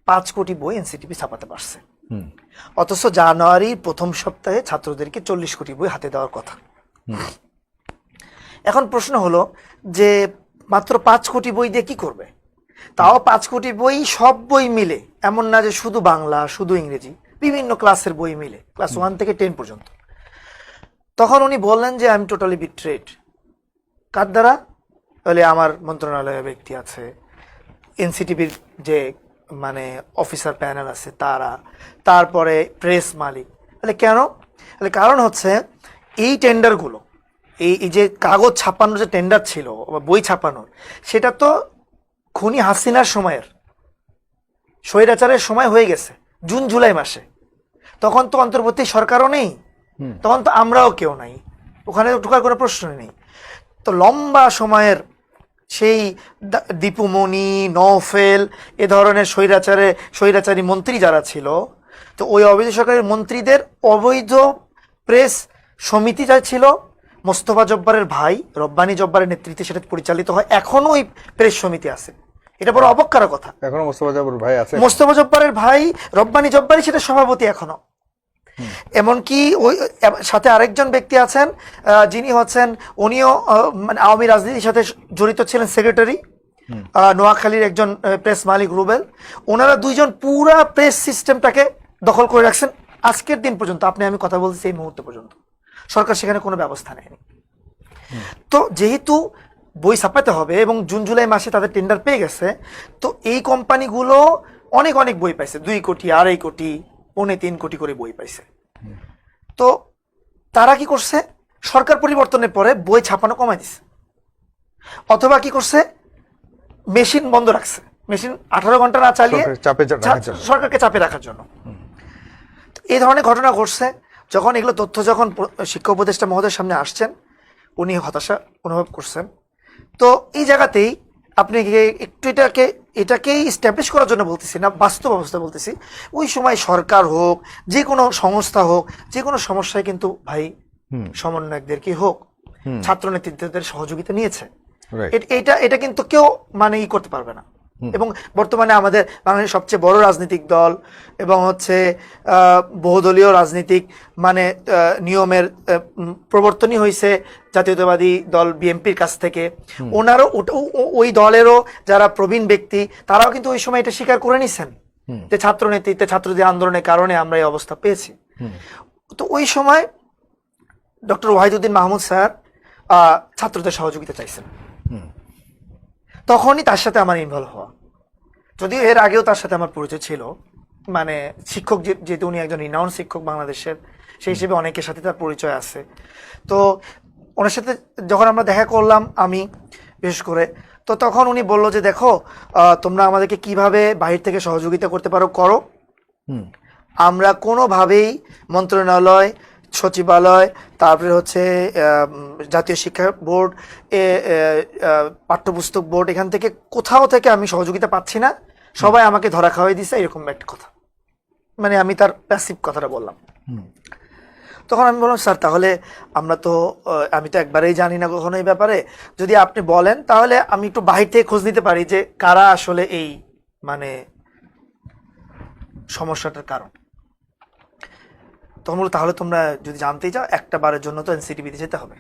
5 কোটি বই এনসিটিভি ছাপাতে পারছে, অথচ জানুয়ারির প্রথম সপ্তাহে ছাত্রদেরকে 40 কোটি বই হাতে দেওয়ার কথা। এখন প্রশ্ন হলো যে মাত্র 5 কোটি বই দিয়ে কি করবে? তাও 5 কোটি বই, সব বই মিলে, এমন না যে শুধু বাংলা শুধু ইংরেজি, বিভিন্ন ক্লাসের বই মিলে ক্লাস 1 থেকে 10 পর্যন্ত। তখন উনি বললেন যে আই এম টোটালি বিট্রেড। কার দ্বারা? তাহলে আমার মন্ত্রণালয়ের ব্যক্তি আছে, এনসিটিভির যে মানে অফিসার প্যানেল আছে তারা, তারপরে প্রেস মালিক। তাহলে কেন? তাহলে কারণ হচ্ছে এই টেন্ডারগুলো, এই যে কাগজ ছাপানোর যে টেন্ডার ছিল বই ছাপানোর, সেটা তো খুনি হাসিনার সময়ের, স্বৈরাচারের সময় হয়ে গেছে জুন জুলাই মাসে। তখন তো অন্তর্বর্তী সরকারও নেই, তখন তো আমরাও কেউ নাই, ওখানে ঢোকার কোনো প্রশ্ন নেই। তো লম্বা সময়ের সেই দীপুমণি, নওফেল, এ ধরনের স্বৈরাচারী মন্ত্রী যারা ছিল, তো ওই অবৈধ সরকারের মন্ত্রীদের অবৈধ প্রেস সমিতি যা ছিল, মোস্তফা জব্বারের ভাই রব্বানী জব্বারের নেতৃত্বে সেটা পরিচালিত হয়, এখনো ওই প্রেস সমিতি আছে। এটা বড় অবাক করার কথা, এখনো মোস্তফা জব্বার ভাই আছে, মোস্তফা জব্বারের ভাই রব্বানী জব্বারই সেটা সভাপতি এখনো। এমনকি ওই সাথে আরেকজন ব্যক্তি আছেন যিনি হচ্ছেন, উনিও মানে আওয়ামী রাজনীতির সাথে জড়িত ছিলেন, সেক্রেটারি নোয়াখালীর একজন প্রেস মালিক রুবেল। ওনারা দুইজন পুরা প্রেস সিস্টেমটাকে দখল করে রাখছেন আজকের দিন পর্যন্ত, আপনি আমি কথা বলছি এই মুহূর্ত পর্যন্ত। সরকার সেখানে কোনো ব্যবস্থা নেয়নি। তো যেহেতু বই ছাপাতে হবে এবং জুন জুলাই মাসে তাদের টেন্ডার পেয়ে গেছে, তো এই কোম্পানিগুলো অনেক অনেক বই পাইছে, 2 কোটি, 2.5 কোটি, 3.25 কোটি করে বই পাইছে। তো তারা কি করছে, সরকার পরিবর্তনের পরে বই ছাপানো কমাই দিছে, অথবা কি করছে, মেশিন বন্ধ রাখছে, মেশিন 18 ঘন্টা না চালিয়ে সরকারকে চাপে রাখার জন্য। এই ধরনের ঘটনা ঘটছে। যখন এগুলো তথ্য যখন শিক্ষা উপদেষ্টা মহোদয়ের সামনে আসছেন, উনি হতাশা অনুভব করছেন। তো এই জায়গাতেই আপনি একটু এটাকেই স্ট্যাবলিশ করার জন্য বলতেছি না, বাস্তব অবস্থা বলতেছি। ওই সময় সরকার হোক, যে কোনো সংস্থা হোক, যে কোনো সমস্যায় কিন্তু ভাই সমন্বয়কদেরকে হোক, ছাত্র নেতৃত্বদের সহযোগিতা নিয়েছে। এটা কিন্তু কেউ মানে করতে পারবে না। এবং বর্তমানে আমাদের বাংলাদেশের সবচেয়ে বড় রাজনৈতিক দল এবং হচ্ছে বহুদলীয় রাজনীতিক মানে নিয়মের প্রবর্তনই হয়েছে জাতীয়তাবাদী দল বিএনপির কাছ থেকে। ওনারও ওই দলেরও যারা প্রবীণ ব্যক্তি তারাও কিন্তু ওই সময় এটা স্বীকার করে নিছেন যে ছাত্র নেতৃত্বে ছাত্রদের আন্দোলনের কারণে আমরা এই অবস্থা পেয়েছি। তো ওই সময় ডক্টর ওয়াহিদুদ্দিন মাহমুদ স্যার ছাত্রদের সহযোগিতা চাইছেন। তখনই তার সাথে আমার ইনভলভ হওয়া, যদিও এর আগেও তার সাথে আমার পরিচয় ছিল, মানে শিক্ষক যেহেতু উনি একজন রিনাউন্ড শিক্ষক বাংলাদেশের, সেই হিসেবে অনেকের সাথে তার পরিচয় আছে। তো ওনার সাথে যখন আমরা দেখা করলাম আমি বিশেষ করে, তো তখন উনি বলল যে দেখো তোমরা আমাদেরকে কিভাবে বাহির থেকে সহযোগিতা করতে পারো করো, আমরা কোনোভাবেই মন্ত্রণালয়, সচিবালয়, তারপরে হচ্ছে জাতীয় শিক্ষা বোর্ড, পাঠ্যপুস্তক বোর্ড, এখান থেকে কোথাও থেকে আমি সহযোগিতা পাচ্ছি না, সবাই আমাকে ধরা খাওয়াই দিছে, এরকম একটা কথা। মানে আমি তার প্যাসিভ কথাটা বললাম। তখন আমি বললাম স্যার তাহলে আমি তো একবারেই জানি না কখনো এই ব্যাপারে, যদি আপনি বলেন তাহলে আমি একটু বাহির থেকে খোঁজ নিতে পারি যে কারা আসলে এই মানে সমস্যাটার কারণ। তখন বলো তাহলে তোমরা যদি জানতেই চাও একটা বারের জন্য তো এনসিটিভিতে যেতে হবে।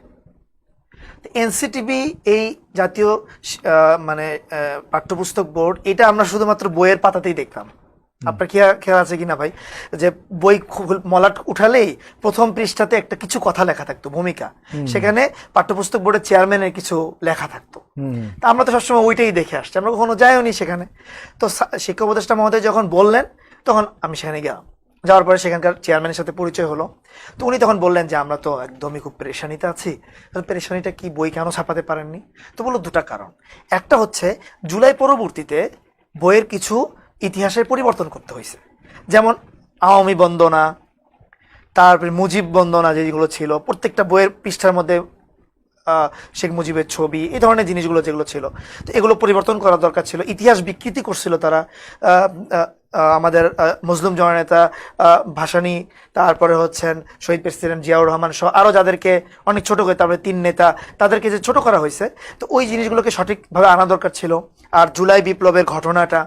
এনসিটিভি এই জাতীয় মানে পাঠ্যপুস্তক বোর্ড, এটা আমরা শুধুমাত্র বইয়ের পাতাতেই দেখতাম। আপনার খেয়াল আছে কিনা ভাই, যে বই মলাট উঠালেই প্রথম পৃষ্ঠাতে একটা কিছু কথা লেখা থাকতো, ভূমিকা, সেখানে পাঠ্যপুস্তক বোর্ডের চেয়ারম্যানের কিছু লেখা থাকতো। তা আমরা তো সবসময় ওইটাই দেখে আসছি, আমরা কখনো যাইওনি সেখানে। তো শিক্ষা উপদেষ্টা মহোদয় যখন বললেন তখন আমি সেখানে গেলাম, যাওয়ার পরে সেখানকার চেয়ারম্যানের সাথে পরিচয় হলো। তো উনি তখন বললেন যে আমরা তো একদমই খুব পেরেশানিতে আছি। পেরেশানিটা কি, বই কেন ছাপাতে পারেননি? তো বললো দুটা কারণ। একটা হচ্ছে জুলাই পরবর্তীতে বইয়ের কিছু ইতিহাসের পরিবর্তন করতে হয়েছে, যেমন আওয়ামী বন্দনা, তারপরে মুজিব বন্দনা যেগুলো ছিল, প্রত্যেকটা বইয়ের পৃষ্ঠার মধ্যে শেখ মুজিবের ছবি, এই ধরনের জিনিসগুলো যেগুলো ছিল, তো এগুলো পরিবর্তন করা দরকার ছিল। ইতিহাস বিকৃতি করছিল তারা, আমাদের মুসলিম জননেতা ভাসানী, তারপরে হচ্ছেন শহীদ প্রেসিডেন্ট জিয়াউর রহমান সহ আরও যাদেরকে অনেক ছোট করে, তারপরে 3 নেতা, তাদেরকে যে ছোট করা হয়েছে, তো ওই জিনিসগুলোকে সঠিকভাবে আনা দরকার ছিল। আর জুলাই বিপ্লবের ঘটনাটা,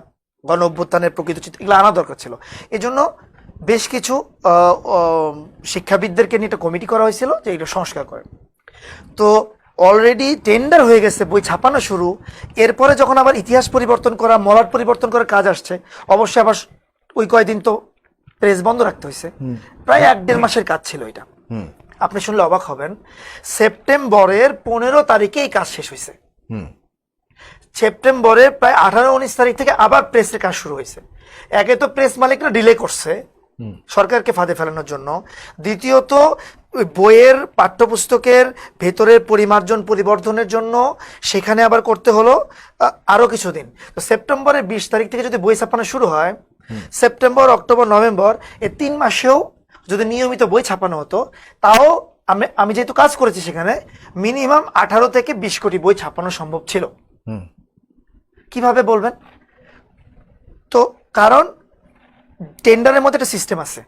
গণ অভ্যুত্থানের প্রকৃত চিত্র, এগুলো আনা দরকার ছিল। এজন্য বেশ কিছু শিক্ষাবিদদেরকে নিয়ে একটা কমিটি করা হয়েছিল যে এটা সংস্কার করে। তো অলরেডি টেন্ডার হয়ে গেছে, বই ছাপানো শুরু। এরপরে যখন আবার ইতিহাস পরিবর্তন করা, মলাট পরিবর্তন করার কাজ আসছে, অবশ্যই আবার ওই কয়দিন তো প্রেস বন্ধ রাখতে হয়েছে। প্রায় 1-1.5 মাসের কাজ ছিল এটা। আপনি শুনলে অবাক হবেন, সেপ্টেম্বরের 15 তারিখে এই কাজ শেষ হয়েছে। সেপ্টেম্বরের প্রায় 18-19 তারিখ থেকে আবার প্রেসের কাজ শুরু হয়েছে। একে তো প্রেস মালিকরা ডিলে করছে সরকারকে ফাঁদে ফেলানোর জন্য, দ্বিতীয়ত বইয়ের পাঠ্যপুস্তকের ভেতরের পরিমার্জন পরিবর্ধনের জন্য সেখানে আবার করতে হলো আরো কিছুদিন। তো সেপ্টেম্বরের 20 তারিখ থেকে যদি বই ছাপানো শুরু হয়, সেপ্টেম্বর, অক্টোবর, নভেম্বর, এই 3 মাসেও যদি নিয়মিত বই ছাপানো হতো, তাও আমি যেহেতু কাজ করেছি সেখানে, মিনিমাম 18 থেকে 20 কোটি বই ছাপানো সম্ভব ছিল। কিভাবে বলবেন? তো কারণ টেন্ডারের মধ্যে একটা সিস্টেম আছে,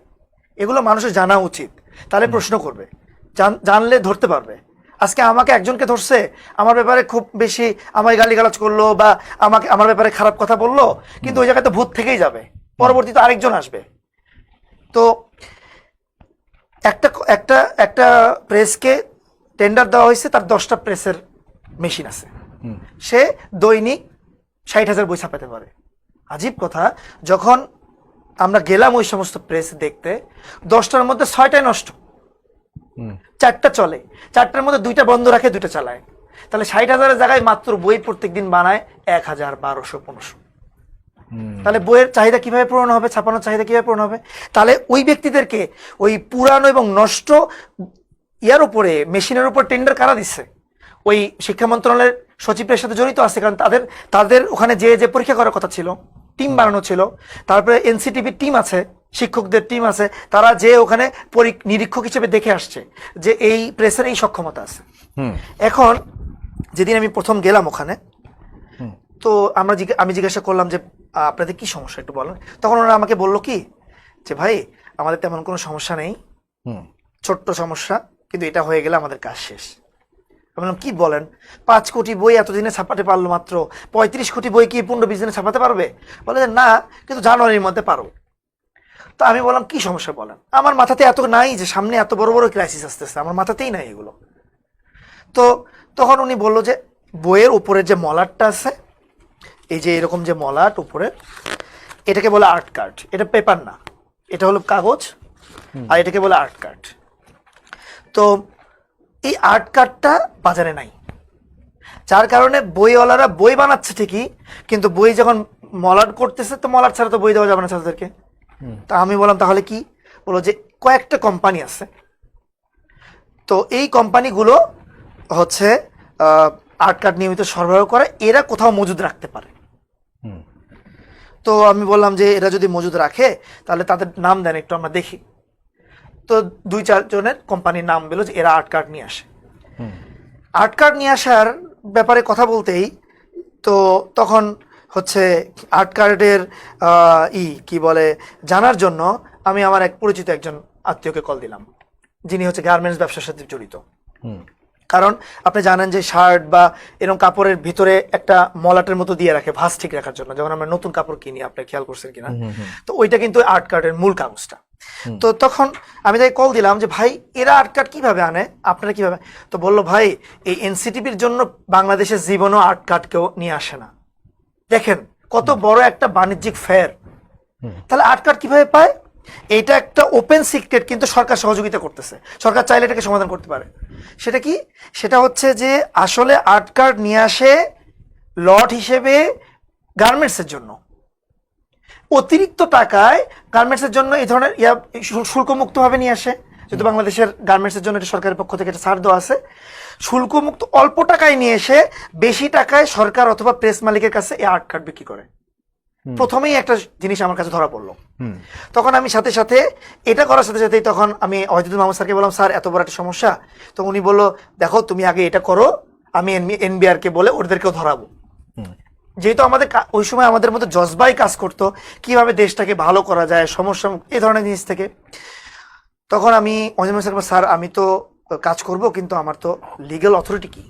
এগুলো মানুষের জানা উচিত, তাহলে প্রশ্ন করবে, জানলে ধরতে পারবে। আজকে আমাকে একজনকে ধরছে, আমার ব্যাপারে খুব বেশি আমায় গালিগালাজ করলো বা আমার ব্যাপারে খারাপ কথা বললো, কিন্তু ওই জায়গায় তো ভূত থেকেই যাবে, পরবর্তীতে আরেকজন আসবে। তো একটা প্রেসকে টেন্ডার দেওয়া হয়েছে, তার 10টা প্রেসের মেশিন আছে, সে দৈনিক 60,000 বই ছাপাতে পারে। আজীব কথা, যখন আমরা গেলাম ওই সমস্ত প্রেস দেখতে, 10টার মধ্যে 6টাই নষ্ট, 4টা চলে, 4টার মধ্যে 2টা বন্ধ রাখে, 2টা চালায়। তাহলে 60,000-এর জায়গায় মাত্র বই প্রত্যেক দিন বানায় 1,000, 1,200, 1,500। তাহলে বইয়ের চাহিদা কিভাবে পূরণ হবে, ছাপানোর চাহিদা কিভাবে পূরণ হবে? তাহলে ওই ব্যক্তিদেরকে ওই পুরানো এবং নষ্ট ইয়ার উপরে, মেশিনের উপর টেন্ডার কারা দিচ্ছে? ওই শিক্ষা মন্ত্রণালয়ের সচিবের সাথে জড়িত আছে, কারণ তাদের ওখানে যে পরীক্ষা করার কথা ছিল, টিম বানানো ছিল, তারপরে এনসিটিভির টিম আছে, শিক্ষকদের টিম আছে, তারা যে ওখানে নিরীক্ষক হিসেবে দেখে আসছে যে এই প্রেসের এই সক্ষমতা আছে। এখন যেদিন আমি প্রথম গেলাম ওখানে, তো আমি জিজ্ঞাসা করলাম যে আপনাদের কি সমস্যা একটু বলেন। তখন ওরা আমাকে বললো কি যে ভাই আমাদের তেমন কোনো সমস্যা নেই, ছোট্ট সমস্যা, কিন্তু এটা হয়ে গেলে আমাদের কাজ শেষ। আমি বললাম কি বলেন, 5 কোটি বই এতদিনে ছাপাতে পারলো মাত্র, 35 কোটি বই কি 15-20 দিনে ছাপাতে পারবে? বলে যে না, কিন্তু জানুয়ারির মধ্যে পারো। তো আমি বললাম কি সমস্যা বলেন, আমার মাথাতে এত নাই যে সামনে এত বড় বড় ক্রাইসিস আসতেছে, আমার মাথাতেই নাই এগুলো। তো তখন উনি বললো যে বইয়ের উপরে যে মলাটটা আছে, এই যে এরকম যে মলাট উপরে, এটাকে বলে আর্ট কার্ড। এটা পেপার না, এটা হলো কাগজ, আর এটাকে বলে আর্ট কার্ড। তো এই আর্ট কার্ডটা বাজারে নাই, যার কারণে বইওয়ালারা বই বানাচ্ছে ঠিকই, কিন্তু বই যখন মলাট করতেছে, তো মলাট ছাড়া তো বই দেওয়া যাবে না ছাত্রদেরকে। তা আমি বললাম তাহলে কি? বলো যে কয়েকটা কোম্পানি আছে, তো এই কোম্পানিগুলো হচ্ছে আর্ট কার্ড নিয়মিত সরবরাহ করে, এরা কোথাও মজুদ রাখতে পারে। তো আমি বললাম যে এরা যদি মজুদ রাখে তাহলে তাদের নাম দেন একটু, আমরা দেখি। তো 2-4 জনের কোম্পানির নাম বেরো যে এরা আর্ট কার্ড নিয়ে আসে। আর্ট কার্ড নিয়ে আসার ব্যাপারে কথা বলতেই তো তখন হচ্ছে আর্ট কার্ডের কি বলে জানার জন্য আমি আমার এক পরিচিত একজন আত্মীয়কে কল দিলাম, যিনি হচ্ছে গার্মেন্টস ব্যবসার সাথে জড়িত। কারণ আপনি জানেন যে শার্ট বা এরকম কাপড়ের ভিতরে একটা মলাটের মতো দিয়ে রাখে ভাঁজ ঠিক রাখার জন্য, যখন আমরা নতুন কাপড় কিনি, আপনি খেয়াল করছেন কিনা? তো ওইটা কিন্তু আর্ট কার্ডের মূল কাগজটা। তো তখন আমি তাকে কল দিলাম যে ভাই এরা আর্ট কার্ড কিভাবে আনে, আপনারা কিভাবে? তো বললো ভাই এই এনসিটিভির জন্য বাংলাদেশের জীবনও আর্ট কার্ড কেউ নিয়ে আসে না। দেখেন কত বড় একটা বাণিজ্যিক ফেয়ার, তাহলে আর্ট কার্ড কিভাবে পায়? এটা একটা ওপেন সিক্রেট, কিন্তু সরকার সহযোগিতা করতেছে, সরকার চাইলে এটাকে সমাধান করতে পারে। সেটা কি? সেটা হচ্ছে যে আসলে আর্ট কার্ড নিয়ে আসে লট হিসেবে গার্মেন্টসের জন্য, অতিরিক্ত টাকায় গার্মেন্টসের জন্য এই ধরনের শুল্কমুক্ত ভাবে নিয়ে আসে, যেহেতু বাংলাদেশের গার্মেন্টসের জন্য এটা সরকারের পক্ষ থেকে একটা ছাড় দেওয়া আছে। শুল্কমুক্ত অল্প টাকায় নিয়ে এসে বেশি টাকায় সরকার অথবা প্রেস মালিকের কাছে এই আর্ট কার্ড বিক্রি করে। প্রথমেই একটা জিনিস আমার কাছে ধরা পড়লো। তখন আমি সাথে সাথে এটা করার সাথে সাথেই তখন আমি ওয়াহিদুদ্দিন মাহমুদ স্যারকে বললাম, স্যার এত বড় একটা সমস্যা। তো উনি বললো দেখো তুমি আগে এটা করো, আমি এনবিআর কে বলে ওদেরকেও ধরাবো। যেহেতু আমাদের ওই সময় আমাদের মধ্যে জজবাই কাজ করতো কিভাবে দেশটাকে ভালো করা যায়, সমস্যা এই ধরনের জিনিস থেকে। তখন আমি ওয়াহিদুদ্দিন স্যার, স্যার আমি তো কাজ করব, কিন্তু আমার তো লিগ্যাল অথরিটি কি?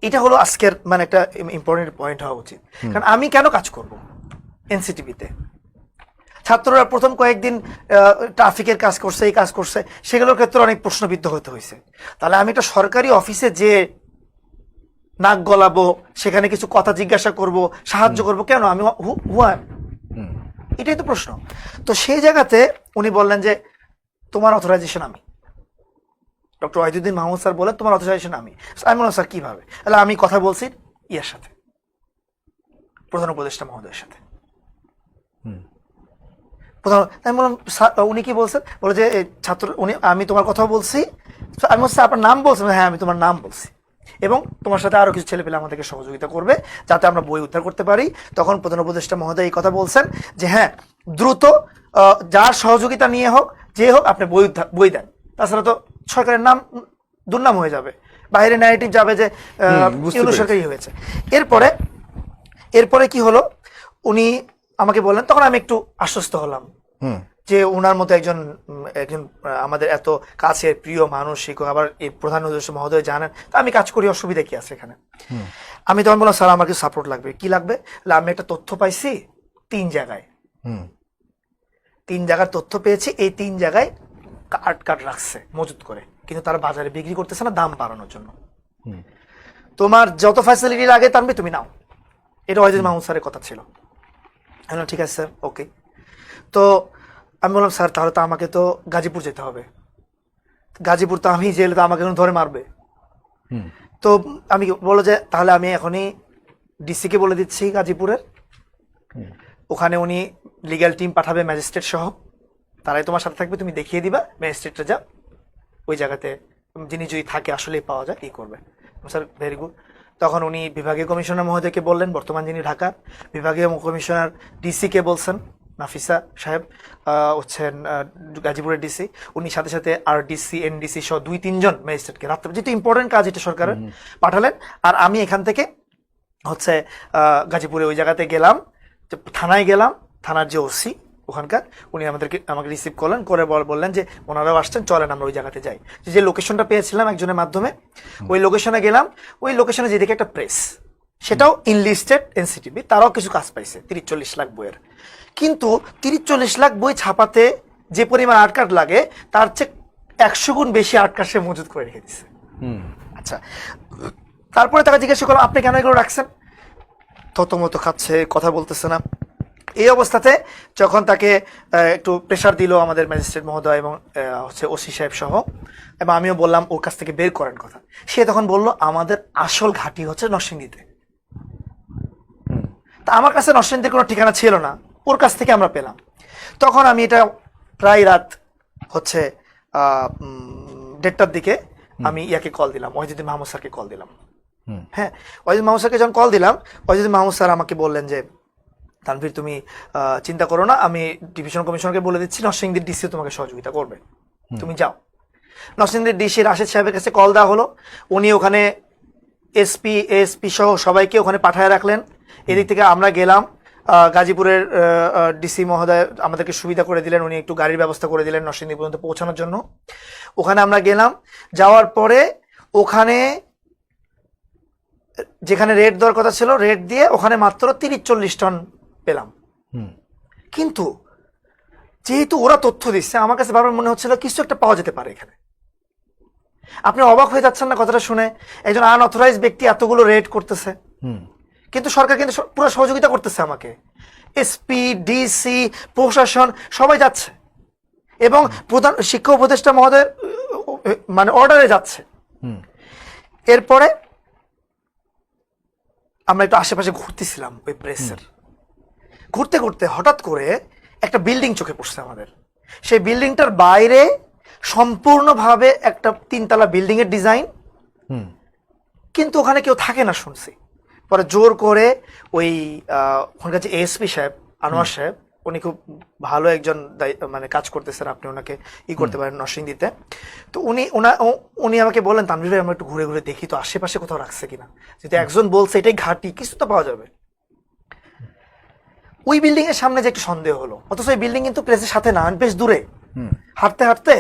এটা হলো আজকের মানে একটা ইম্পর্টেন্ট পয়েন্ট হওয়া উচিত। কারণ আমি কেন কাজ করব এনসিটিভিতে? ছাত্ররা প্রথম কয়েকদিন ট্রাফিকের কাজ করছে, এই কাজ করছে, সেগুলোর ক্ষেত্রে অনেক প্রশ্নবিদ্ধ হতে হয়েছে। তাহলে আমি একটা সরকারি অফিসে যে নাক গলাবো, সেখানে কিছু কথা জিজ্ঞাসা করব, সাহায্য করব, কেন? আমি এটাই তো প্রশ্ন। তো সেই জায়গাতে উনি বললেন যে তোমার অথরাইজেশন আমি, ডক্টর ওয়াহিদুদ্দিন মাহমুদ স্যার বলেন তোমার অথরাইজেশন আমি। আমি বললাম স্যার কিভাবে? তাহলে আমি কথা বলছি ইয়ার সাথে, প্রধান উপদেষ্টা মহোদয়ের সাথে। আমি বললাম উনি কি বলছেন? বলে যে ছাত্র উনি, আমি তোমার কথা বলছি। আমি বলছি আপনার নাম বলছেন? হ্যাঁ আমি তোমার নাম বলছি, এবং তোমার সাথে আরো কিছু ছেলে পেলে আমাদেরকে সহযোগিতা করবে যাতে আমরা বই উদ্ধার করতে পারি। তখন প্রধান উপদেষ্টা মহোদয় এই কথা বলছেন যে হ্যাঁ দ্রুত যার সহযোগিতা নিয়ে হোক, যে হোক, আপনি বই দেন, তাছাড়া তো সরকারের নাম দুর্নাম হয়ে যাবে, বাইরে ন্যারেটিভ যাবে যে ইউনূস সরকারই হয়েছে। এরপরে কি হলো, উনি আমাকে বললেন, তখন আমি একটু আশ্বস্ত হলাম যে ওনার মতো একজন আমাদের এত কাছের প্রিয় মানুষ, শিক্ষক, আবার এই প্রধান উপদেষ্টা মহোদয় জানেন, তা আমি কাজ করি, অসুবিধা কি আছে এখানে? আমি তখন বললাম স্যার আমার কিছু সাপোর্ট লাগবে। কি লাগবে? আমি একটা তথ্য পাইছি 3 জায়গায়, 3 জায়গার তথ্য পেয়েছি, এই 3 জায়গায় আর্ট কার্ড রাখছে মজুত করে, কিন্তু তারা বাজারে বিক্রি করতেছে না দাম বাড়ানোর জন্য। তোমার যত ফ্যাসিলিটি লাগে তানবে তুমি নাও। এটা ওয়াহিদুদ্দিন মাহমুদ স্যারের কথা ছিল। আমি ঠিক আছে স্যার, ওকে। তো আমি বললাম স্যার তাহলে তো আমাকে তো গাজীপুর যেতে হবে, গাজীপুর তো আমি জেলে তো আমাকে ধরে মারবে। তো আমি বললো যে তাহলে আমি এখনই ডিসিকে বলে দিচ্ছি গাজীপুরের, ওখানে উনি লিগ্যাল টিম পাঠাবে, ম্যাজিস্ট্রেট সহ, তারাই তোমার সাথে থাকবে, তুমি দেখিয়ে দিবা, ম্যাজিস্ট্রেটরা যা ওই জায়গাতে যিনি যদি থাকে আসলেই পাওয়া যায় এই করবে। Sir very good. তখন উনি বিভাগীয় কমিশনার মহোদয়কে বললেন, বর্তমান যিনি ঢাকার বিভাগীয় কমিশনার ডিসিকে বলছেন, নাফিসা সাহেব হচ্ছেন গাজীপুরের ডিসি, উনি সাথে সাথে আর ডিসি এনডিসি সহ 2-3 জন ম্যাজিস্ট্রেটকে রাত্রে, যেটা ইম্পর্টেন্ট কাজ এটা সরকারের, পাঠালেন। আর আমি এখান থেকে হচ্ছে গাজীপুরে ওই জায়গাতে গেলাম, থানায় গেলাম, থানার যে ওসি ওখানকার উনি আমাকে রিসিভ করলেন, করে বললেন যে ওনারাও আসছেন, চলেন আমরা ওই জায়গাতে যাই। যে লোকেশনটা পেয়েছিলাম একজনের মাধ্যমে, ওই লোকেশনে গেলাম। ওই লোকেশনে যেদিকে একটা প্রেস, সেটাও ইনলিস্টেড এনসিটিভি, তারাও কিছু কাজ পাইছে 30-40 লাখ বইয়ের। কিন্তু 30-40 লাখ বই ছাপাতে যে পরিমাণ আর্ট কার্ড লাগে তার চেয়ে 100 গুণ বেশি আর্ট কার্ড সে মজুত করে রেখে দিচ্ছে। আচ্ছা, তারপরে তাকে জিজ্ঞাসা করলাম আপনি কেন এগুলো রাখছেন, থতমত খাচ্ছে, কথা বলতেছে না। এই অবস্থাতে যখন তাকে একটু প্রেশার দিল আমাদের ম্যাজিস্ট্রেট মহোদয় এবং হচ্ছে ওসি সাহেব সহ, এবং আমিও বললাম ওর কাছ থেকে বের করেন কথা, সে তখন বলল আমাদের আসল ঘাঁটি হচ্ছে নরসিংদীতে। তা আমার কাছে নরসিংদীর কোনো ঠিকানা ছিল না, ওর কাছ থেকে আমরা পেলাম। তখন আমি এটা প্রায় রাত হচ্ছে 1:30টার দিকে আমি ইয়াকে কল দিলাম, ওয়াহিদুদ্দিন মাহমুদ স্যারকে কল দিলাম। হ্যাঁ, ওয়াহিদুদ্দিন মাহমুদ স্যারকে যখন কল দিলাম, ওয়াহিদুদ্দিন মাহমুদ স্যার আমাকে বললেন যে তানভীর তুমি চিন্তা করো না, আমি ডিভিশন কমিশনারকে বলে দিচ্ছি, নরসিংদীর ডিসি তোমাকে সহযোগিতা করবে, তুমি যাও। নরসিংদীর ডিসি রাশেদ সাহেবের কাছে কল দেওয়া হলো, উনি ওখানে এসপি সহ সবাইকে ওখানে পাঠায় রাখলেন। এদিক থেকে আমরা গেলাম, গাজীপুরের ডিসি মহোদয় আমাদেরকে সুবিধা করে দিলেন, উনি একটু গাড়ির ব্যবস্থা করে দিলেন নরসিংদী পর্যন্ত পৌঁছানোর জন্য। ওখানে আমরা গেলাম, যাওয়ার পরে ওখানে যেখানে রেট দেওয়ার কথা ছিল রেট দিয়ে ওখানে মাত্র 30-40 টন পেলাম। কিন্তু যেহেতু ওরা তথ্য দিচ্ছে, আমার কাছে বারবার মনে হচ্ছিল কিছু একটা পাওয়া যেতে পারে এখানে। আপনি অবাক হয়ে যাচ্ছেন না কথাটা শুনে? একজন আনঅথরাইজ ব্যক্তি এতগুলো রেট করতেছে, কিন্তু সরকার কিন্তু পুরো সহযোগিতা করতেছে আমাকে, এসপি ডিসি প্রশাসন সবাই যাচ্ছে, এবং প্রধান শিক্ষা উপদেষ্টা মহোদয় মানে অর্ডারে যাচ্ছে। এরপরে আমরা একটু আশেপাশে ঘুরতেছিলাম, ওই প্রেসের ঘুরতে ঘুরতে হঠাৎ করে একটা বিল্ডিং চোখে পড়ছে আমাদের। সেই বিল্ডিংটার বাইরে সম্পূর্ণভাবে একটা 3তলা বিল্ডিং এর ডিজাইন, কিন্তু ওখানে কেউ থাকে না শুনছি। পরে জোর করে ওই ওখানকার যে এসপি সাহেব আনোয়ার সাহেব, উনি খুব ভালো একজন মানে কাজ করতেছেন, আপনি ওনাকে করতে পারেন নরসিংদীতে। তো উনি আমাকে বললেন তানভীর ভাই আমরা একটু ঘুরে ঘুরে দেখি তো আশেপাশে কোথাও রাখছে কিনা, যদি একজন বলছে এটাই ঘাটি, কিছু তো পাওয়া যাবে। ওই বিল্ডিং এর সামনে যে একটু সন্দেহ হলো, অথচ ওই বিল্ডিং কিন্তু প্রেসের সাথে না, বেশ দূরে। হাঁটতে হাঁটতে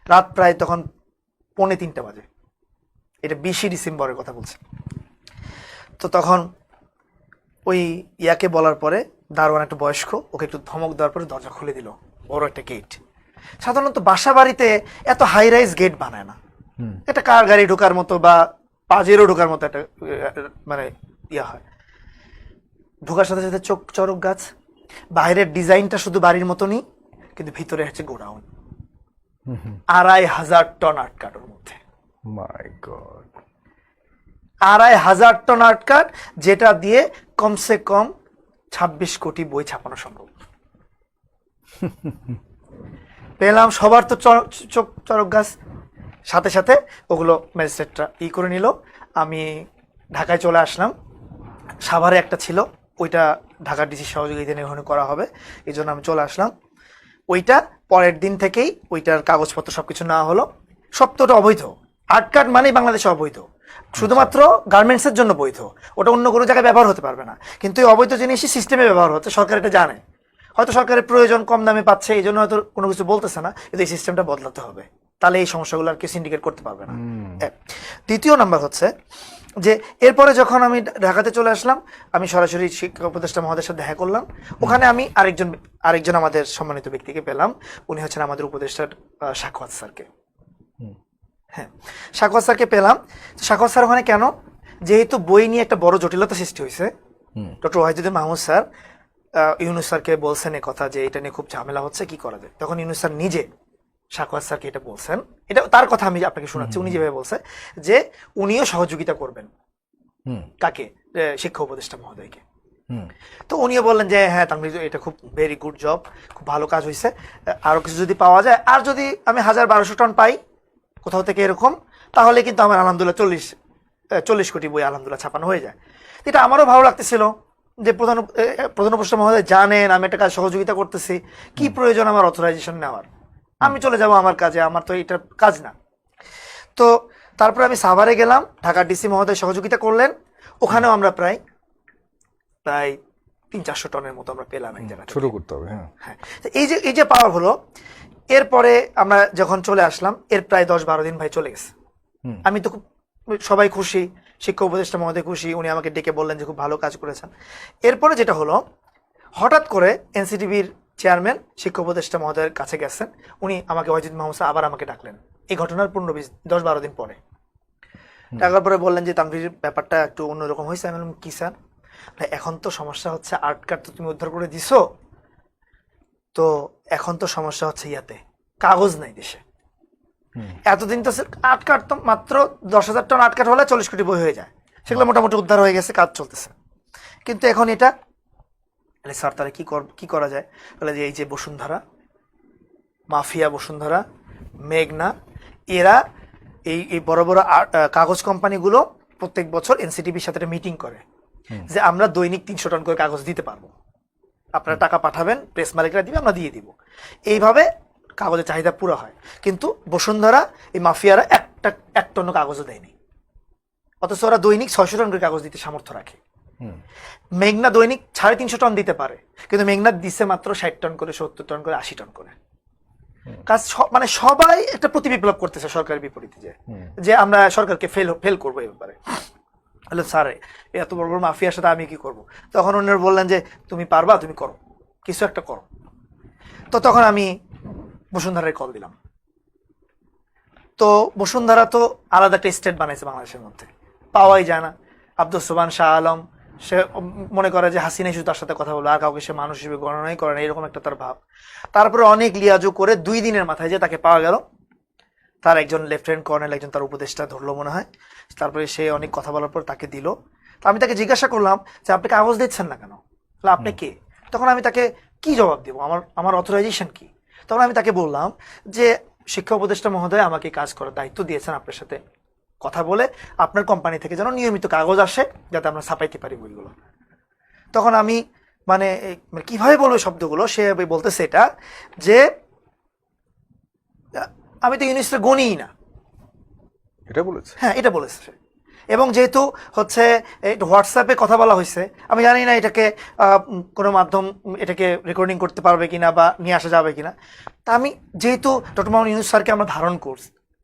রাত প্রায় তখন 2:45 বাজে, এটা 20 ডিসেম্বরের কথা বলছে। তো তখন ওই ইয়াকে বলার পরে দারোয়ান একটা বয়স্ক, ওকে একটু ধমক দেওয়ার পরে দরজা খুলে দিল, বড় একটা গেট। সাধারণত বাসা বাড়িতে এত হাই রাইজ গেট বানায় না, একটা কার গাড়ি ঢোকার মতো বা পাজেরও ঢোকার মতো একটা মানে ইয়া হয়। ঢোকার সাথে সাথে চোখ চরক গাছ, বাইরের ডিজাইনটা শুধু বাড়ির মতনই, কিন্তু ভিতরে হচ্ছে গোডাউন, 2500 টন আর্ট কার্ডের মধ্যে। মাই গড, 2500 টন আর্ট কার্ড, যেটা দিয়ে কমসে কম 26 কোটি বই ছাপানো সম্ভব। পেলাম, সবার তো চোখ চরক গাছ। সাথে সাথে ওগুলো ম্যাজিস্ট্রেটরা করে নিল। আমি ঢাকায় চলে আসলাম, সাভারে একটা ছিল, ওইটা ঢাকার ডিসি সহযোগিতা নিয়ে করা হবে, এই জন্য আমি চলে আসলাম। ওইটা পরের দিন থেকেই ওইটার কাগজপত্র সবকিছু না হলো, সব তো ওটা অবৈধ। আর্ট কার্ড মানেই বাংলাদেশে অবৈধ, শুধুমাত্র গার্মেন্টসের জন্য বৈধ, ওটা অন্য কোনো জায়গায় ব্যবহার হতে পারবে না। কিন্তু এই অবৈধ জিনিসই সিস্টেমে ব্যবহার হচ্ছে, সরকার এটা জানে। হয়তো সরকারের প্রয়োজন, কম দামে পাচ্ছে, এই জন্য হয়তো কোনো কিছু বলতেছে না, কিন্তু এই সিস্টেমটা বদলাতে হবে, তাহলে এই সমস্যাগুলো আর কেউ সিন্ডিকেট করতে পারবে না। দ্বিতীয় নাম্বার হচ্ছে যে এরপরে যখন আমি ঢাকাতে চলে আসলাম, আমি সরাসরি শিক্ষা উপদেষ্টা মহোদয়ের সাথে দেখা করলাম। ওখানে আমি আরেকজন আমাদের সম্মানিত ব্যক্তিকে পেলাম, উনি হচ্ছেন আমাদের উপদেষ্টার সাখাওয়াত স্যারকে। হ্যাঁ, সাখাওয়াত স্যারকে পেলাম। সাখাওয়াত স্যার ওখানে কেন? যেহেতু বই নিয়ে একটা বড় জটিলতা সৃষ্টি হয়েছে, ডক্টর ওয়াহিদুদ্দিন মাহমুদ স্যার ইউনুস স্যারকে বলছেন এ কথা যে এটা নিয়ে খুব ঝামেলা হচ্ছে, কি করা যায়। তখন ইউনুস স্যার নিজে সাখাওয়াত স্যারকে এটা বলছেন, এটা তার কথা আমি আপনাকে শোনাচ্ছি, উনি যেভাবে বলছে যে উনিও সহযোগিতা করবেন। কাকে? শিক্ষা উপদেষ্টা মহোদয়কে। তো উনিও বললেন যে হ্যাঁ তানভীর, এটা খুব ভেরি গুড জব, খুব ভালো কাজ হয়েছে, আরো কিছু যদি পাওয়া যায়, আর যদি আমি 1000-1200 টন পাই কোথাও থেকে এরকম, তাহলে কিন্তু আমার আলহামদুলিল্লাহ 40 কোটি বই আলহামদুলিল্লাহ ছাপানো হয়ে যায়। এটা আমারও ভালো লাগতেছিল যে প্রধান উপদেষ্টা মহোদয় জানেন আমি একটা কাজ সহযোগিতা করতেছি, কি প্রয়োজন আমার অথরাইজেশন নেওয়ার, আমি চলে যাব আমার কাজে, আমার তো এটা কাজ না। তো তারপরে আমি সাভারে গেলাম, ঢাকা ডিসি মহোদয় সহযোগিতা করলেন, ওখানেও আমরা প্রায় 300-400 টনের মতো আমরা পেলাম এক জায়গা থেকে। শুরু করতে হবে। হ্যাঁ, তো এই যে পাওয়া হলো, এরপরে আমরা যখন চলে আসলাম, এর প্রায় 10-12 দিন ভাই চলে গেছে। আমি তো খুব, সবাই খুশি, শিক্ষা উপদেষ্টা মহোদয় খুশি, উনি আমাকে ডেকে বললেন যে খুব ভালো কাজ করেছেন। এরপরে যেটা হলো, হঠাৎ করে এনসিটিভির চেয়ারম্যান শিক্ষা উপদেষ্টা মহোদয়ের কাছে গেছেন, উনি আমাকে ওয়াহিদ মাহমুদ স্যার আবার আমাকে ডাকলেন এই ঘটনার 10-12 দিন পরে। ডাকার পরে বললেন যে তানভীর, ব্যাপারটা একটু অন্যরকম হয়েছে। আমি বললাম কি স্যার? এখন তো সমস্যা হচ্ছে আর্ট কার্ড তো তুমি উদ্ধার করে দিছো, তো এখন তো সমস্যা হচ্ছে ইয়াতে কাগজ নাই দেশে। এতদিন তো আর্ট কার্ড তো মাত্র 10,000 টন আর্ট কার্ড হলে 40 কোটি বই হয়ে যায়, সেগুলো মোটামুটি উদ্ধার হয়ে গেছে, কাজ চলতেছে। কিন্তু এখন এটা স্যার তাহলে কি করা যায়? বলে যে এই যে বসুন্ধরা, মাফিয়া বসুন্ধরা, মেঘনা, এরা এই বড় বড় কাগজ কোম্পানিগুলো প্রত্যেক বছর এনসিটিভির সাথে মিটিং করে যে আমরা দৈনিক 300 টন করে কাগজ দিতে পারবো, আপনারা টাকা পাঠাবেন, প্রেস মালিকরা দিবে, আমরা দিয়ে দিব। এইভাবে কাগজের চাহিদা পুরো হয়। কিন্তু বসুন্ধরা, এই মাফিয়ারা এক টন কাগজও দেয়নি, অথচ ওরা দৈনিক 600 টন করে কাগজ দিতে সামর্থ্য রাখে। মেঘনা দৈনিক 350 টন দিতে পারে, কিন্তু মেঘনা দিচ্ছে মাত্র 60 টন করে, 70 টন করে, 80 টন করে। কাজ মানে সবাই একটা প্রতিবিপ্লব করতেছে সরকারের বিপরীতে, যে আমরা সরকারকে ফেল করবো এই ব্যাপারে। হ্যালো স্যার, এত বড় বড় মাফিয়ার সাথে আমি কি করব? তখন ওনারা বললেন যে তুমি পারবা, তুমি করো, কিছু একটা করো। তো তখন আমি বসুন্ধরায় কল দিলাম। তো বসুন্ধরা তো আলাদা একটা স্টেট বানাইছে বাংলাদেশের মধ্যে, পাওয়াই যায় না। আব্দুল সোবহান শাহ আলম, সে মনে করে যে হাসিনা শুধু তার সাথে কথা বলবে, আর কাউকে সে মানুষ হিসেবে গণনাই করে না, এরকম একটা তার ভাব। তারপরে অনেক লিয়াজু করে 2 দিনের মাথায় যে তাকে পাওয়া গেল, তার একজন লেফটেন্যান্ট কর্নেল, একজন তার উপদেষ্টা ধরলো মনে হয়। তারপরে সে অনেক কথা বলার পর তাকে দিল। তো আমি তাকে জিজ্ঞাসা করলাম যে আপনি কাগজ দিচ্ছেন না কেন? আপনি কে? তখন আমি তাকে কি জবাব দেবো, আমার অথরাইজেশন কি? তখন আমি তাকে বললাম যে শিক্ষা উপদেষ্টা মহোদয় আমাকে কাজ করার দায়িত্ব দিয়েছেন, আপনার সাথে কথা বলে আপনার কোম্পানি থেকে যেন নিয়মিত কাগজ আসে, যাতে আমরা ছাপাইতে পারি বইগুলো। তখন আমি মানে কিভাবে বলবো শব্দগুলো, সে বলতেছে এটা যে আমি তো ইউনিভার্সিটি গণিই না, এটা বলেছে। হ্যাঁ, এটা বলেছে সে। এবং যেহেতু হচ্ছে হোয়াটসঅ্যাপে কথা বলা হয়েছে, আমি জানি না এটাকে কোনো মাধ্যম এটাকে রেকর্ডিং করতে পারবে কিনা বা নিয়ে আসা যাবে কিনা। তা আমি যেহেতু ডক্টর মোহাম্মদ ইউনূস স্যারকে আমরা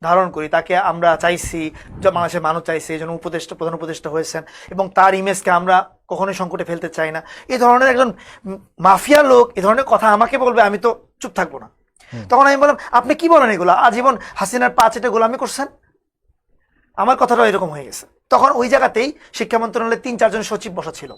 ধারণ করি, তাকে আমরা চাইছি, বাংলাদেশের মানুষ চাইছে, এই জন্য প্রধান উপদেষ্টা হয়েছেন, এবং তার ইমেজকে আমরা কখনোই সংকটে ফেলতে চাই না। এই ধরনের একজন মাফিয়া লোক এই ধরনের কথা আমাকে বলবে, আমি তো চুপ থাকবো না। তখন আমি বললাম আপনি কি বলেন এগুলো? আজীবন হাসিনার 5 এটা গোলামি করছেন, আমার কথাটা এরকম হয়ে গেছে। তখন ওই জায়গাতেই শিক্ষা মন্ত্রণালয়ের 3-4 জন সচিব বসা ছিল,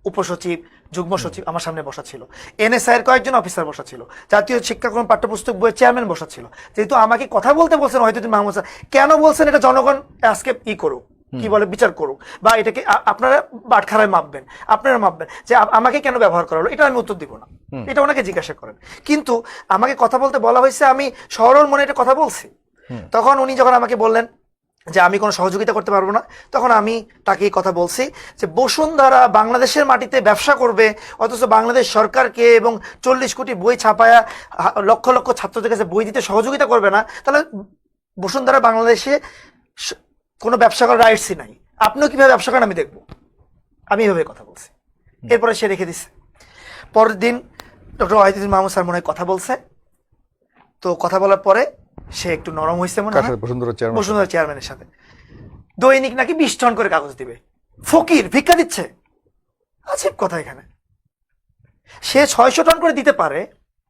উপসচিব, যুগ্ম সচিব আমার সামনে বসা ছিল, এনএসআই এর কয়েকজন অফিসার বসা ছিল, জাতীয় শিক্ষাক্রম পাঠ্যপুস্তক বইয়ের চেয়ারম্যান বসা ছিল। যেহেতু আমাকে কথা বলতে বলছেন ওয়াহিদুদ্দিন মাহমুদ স্যার, কেন বলছেন এটা জনগণ আজকে করুক, কি বলে বিচার করুক, বা এটাকে আপনারা বাটখারায় মাপবেন, আপনারা মাপবেন যে আমাকে কেন ব্যবহার করা হলো, এটা আমি উত্তর দিব না, এটা ওনাকে জিজ্ঞাসা করেন। কিন্তু আমাকে কথা বলতে বলা হয়েছে, আমি সরল মনে এটা কথা বলছি। তখন উনি যখন আমাকে বললেন যে আমি কোনো সহযোগিতা করতে পারবো না, তখন আমি তাকে কথা বলছি যে বসুন্ধরা বাংলাদেশের মাটিতে ব্যবসা করবে, অথচ বাংলাদেশ সরকারকে এবং 40 কোটি বই ছাপায়া লক্ষ লক্ষ ছাত্রদের কাছে বই দিতে সহযোগিতা করবে না, তাহলে বসুন্ধরা বাংলাদেশে কোনো ব্যবসা করার রাইটসই নাই, আপনিও কিভাবে ব্যবসা করেন আমি দেখবো। আমি এভাবে কথা বলছি। এরপরে সে রেখে দিচ্ছে। পরের দিন ডক্টর ওয়াহিদুদ্দিন মাহমুদ স্যার মনে হয় কথা বলছে, তো কথা বলার পরে সে একটু নরম হয়েছে মনে হয় বসুন্ধরা চেয়ারম্যানের সাথে। দৈনিক নাকি 20 টন করে কাগজ দিবে, ফকির ভিক্ষা দিচ্ছে, আজব কথা। এখানে সে 600 টন করে দিতে পারে,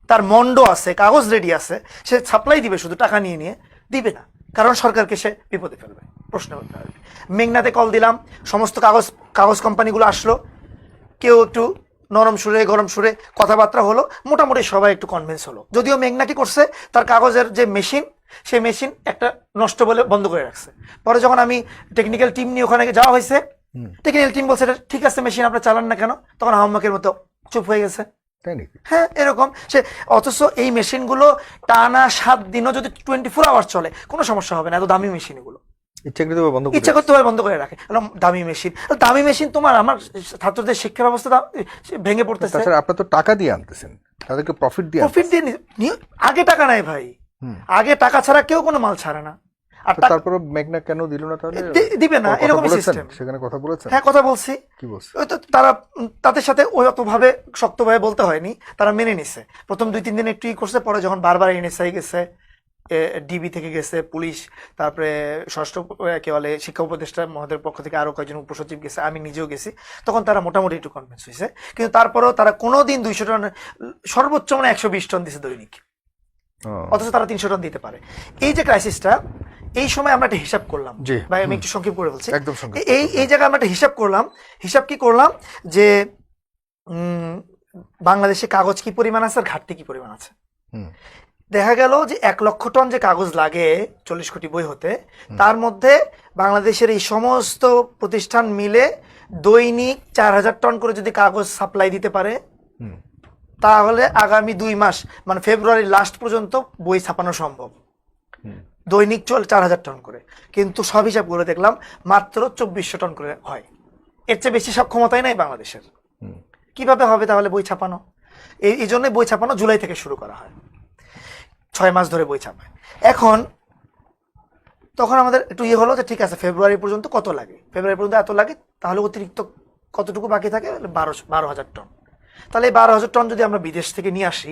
তার মন্ড আছে, কাগজ রেডি আছে, সে সাপ্লাই দিবে, শুধু টাকা নিয়ে নিয়ে দিবে না, কারণ সরকারকে সে বিপদে ফেলবে, প্রশ্ন করতে হবে। মেঘনাতে কল দিলাম, সমস্ত কাগজ কোম্পানিগুলো আসলো, কেউ একটু নরম সুরে গরম সুরে কথাবার্তা হলো, মোটামুটি সবাই একটু কনভিন্স হলো। যদিও মেঘনা কি করছে, তার কাগজের যে মেশিন, সেই মেশিন একটা নষ্ট বলে বন্ধ করে রাখছে। পরে যখন আমি টেকনিক্যাল টিম নিয়ে ওখানে যাওয়া হয়েছে, টেকনিক্যাল টিম বলছে এটা ঠিক আছে, মেশিন আপনারা চালান না কেন? তখন আহম্মকের মতো চুপ হয়ে গেছে। তাই নাকি? হ্যাঁ, এরকম সে, অথচ এই মেশিনগুলো টানা 7 দিনও যদি 24 আওয়ার চলে কোনো সমস্যা হবে না, এত দামি মেশিন এগুলো। ইচ্ছাকৃতভাবে বন্ধ করে ইচ্ছা করতে হয় বন্ধ করে রাখে। দামি মেশিন, দামি মেশিন তোমার আমার ছাত্রদের শিক্ষা ব্যবস্থা ভেঙে পড়তেছে। তাছাড়া আপনারা তো টাকা দিয়ে আনতেছেন, তাদেরকে প্রফিট দিয়ে প্রফিট দিয়ে আগে টাকা নাই ভাই, আগে টাকা ছাড়া কেউ কোনো মাল ছাড়ে না। আর তারপরে মেঘনা কেন দিল না তাহলে? দিবে না, এরকম সিস্টেম। সেখানে কথা বলেছেন? হ্যাঁ, কথা বলছি। কি বলছে? ওই তো তারা তাদের সাথে ওই অতভাবে শক্তভাবে বলতে হয়নি, তারা মেনে নিছে। প্রথম 2-3 দিন একটু করছে, পরে যখন বারবার এনএসআই গেছে, ডিবি থেকে গেছে পুলিশ, তারপরে ষষ্ঠ কে বলে শিক্ষা উপদেষ্টা মহোদয়ের পক্ষ থেকে আরো কয়েকজন উপসচিব গেছে, আমি নিজেও গেছি, তখন তারা মোটামুটি একটু কনভিন্স হয়েছে। কিন্তু তারপরেও তারা কোনোদিন 200 টন, সর্বোচ্চ মানে 120 টন দিছে দৈনিক, অথচ তারা 300 টন দিতে পারে। এই যে ক্রাইসিসটা, এই সময় আমরা একটা হিসাব করলাম ভাই, আমি একটু সংক্ষেপ করে বলছি। এই জায়গায় আমরা একটা হিসাব করলাম। হিসাব কি করলাম যে বাংলাদেশে কাগজ কি পরিমাণ আছে আর ঘাটতি কি পরিমাণ আছে। দেখা গেল যে 1 লক্ষ টন যে কাগজ লাগে 40 কোটি বই হতে, তার মধ্যে বাংলাদেশের এই সমস্ত প্রতিষ্ঠান মিলে দৈনিক 4000 টন করে যদি কাগজ সাপ্লাই দিতে পারে, তাহলে আগামী 2 মাস মানে ফেব্রুয়ারি লাস্ট পর্যন্ত বই ছাপানো সম্ভব। দৈনিক 4000 টন করে। কিন্তু সব হিসাব করে দেখলাম মাত্র 2400 টন করে হয়। এর চেয়ে বেশি সব ক্ষমতাই নাই বাংলাদেশের। কিভাবে হবে তাহলে বই ছাপানো? এই জন্য বই ছাপানো জুলাই থেকে শুরু করা হয়, 6 মাস ধরে বই ছাপায়। তখন আমাদের একটু হলো যে ঠিক আছে, ফেব্রুয়ারি পর্যন্ত কত লাগে, ফেব্রুয়ারি পর্যন্ত এত লাগে, তাহলে অতিরিক্ত কতটুকু বাকি থাকে? 12,000 টন। তাহলে এই 12,000 টন যদি আমরা বিদেশ থেকে নিয়ে আসি,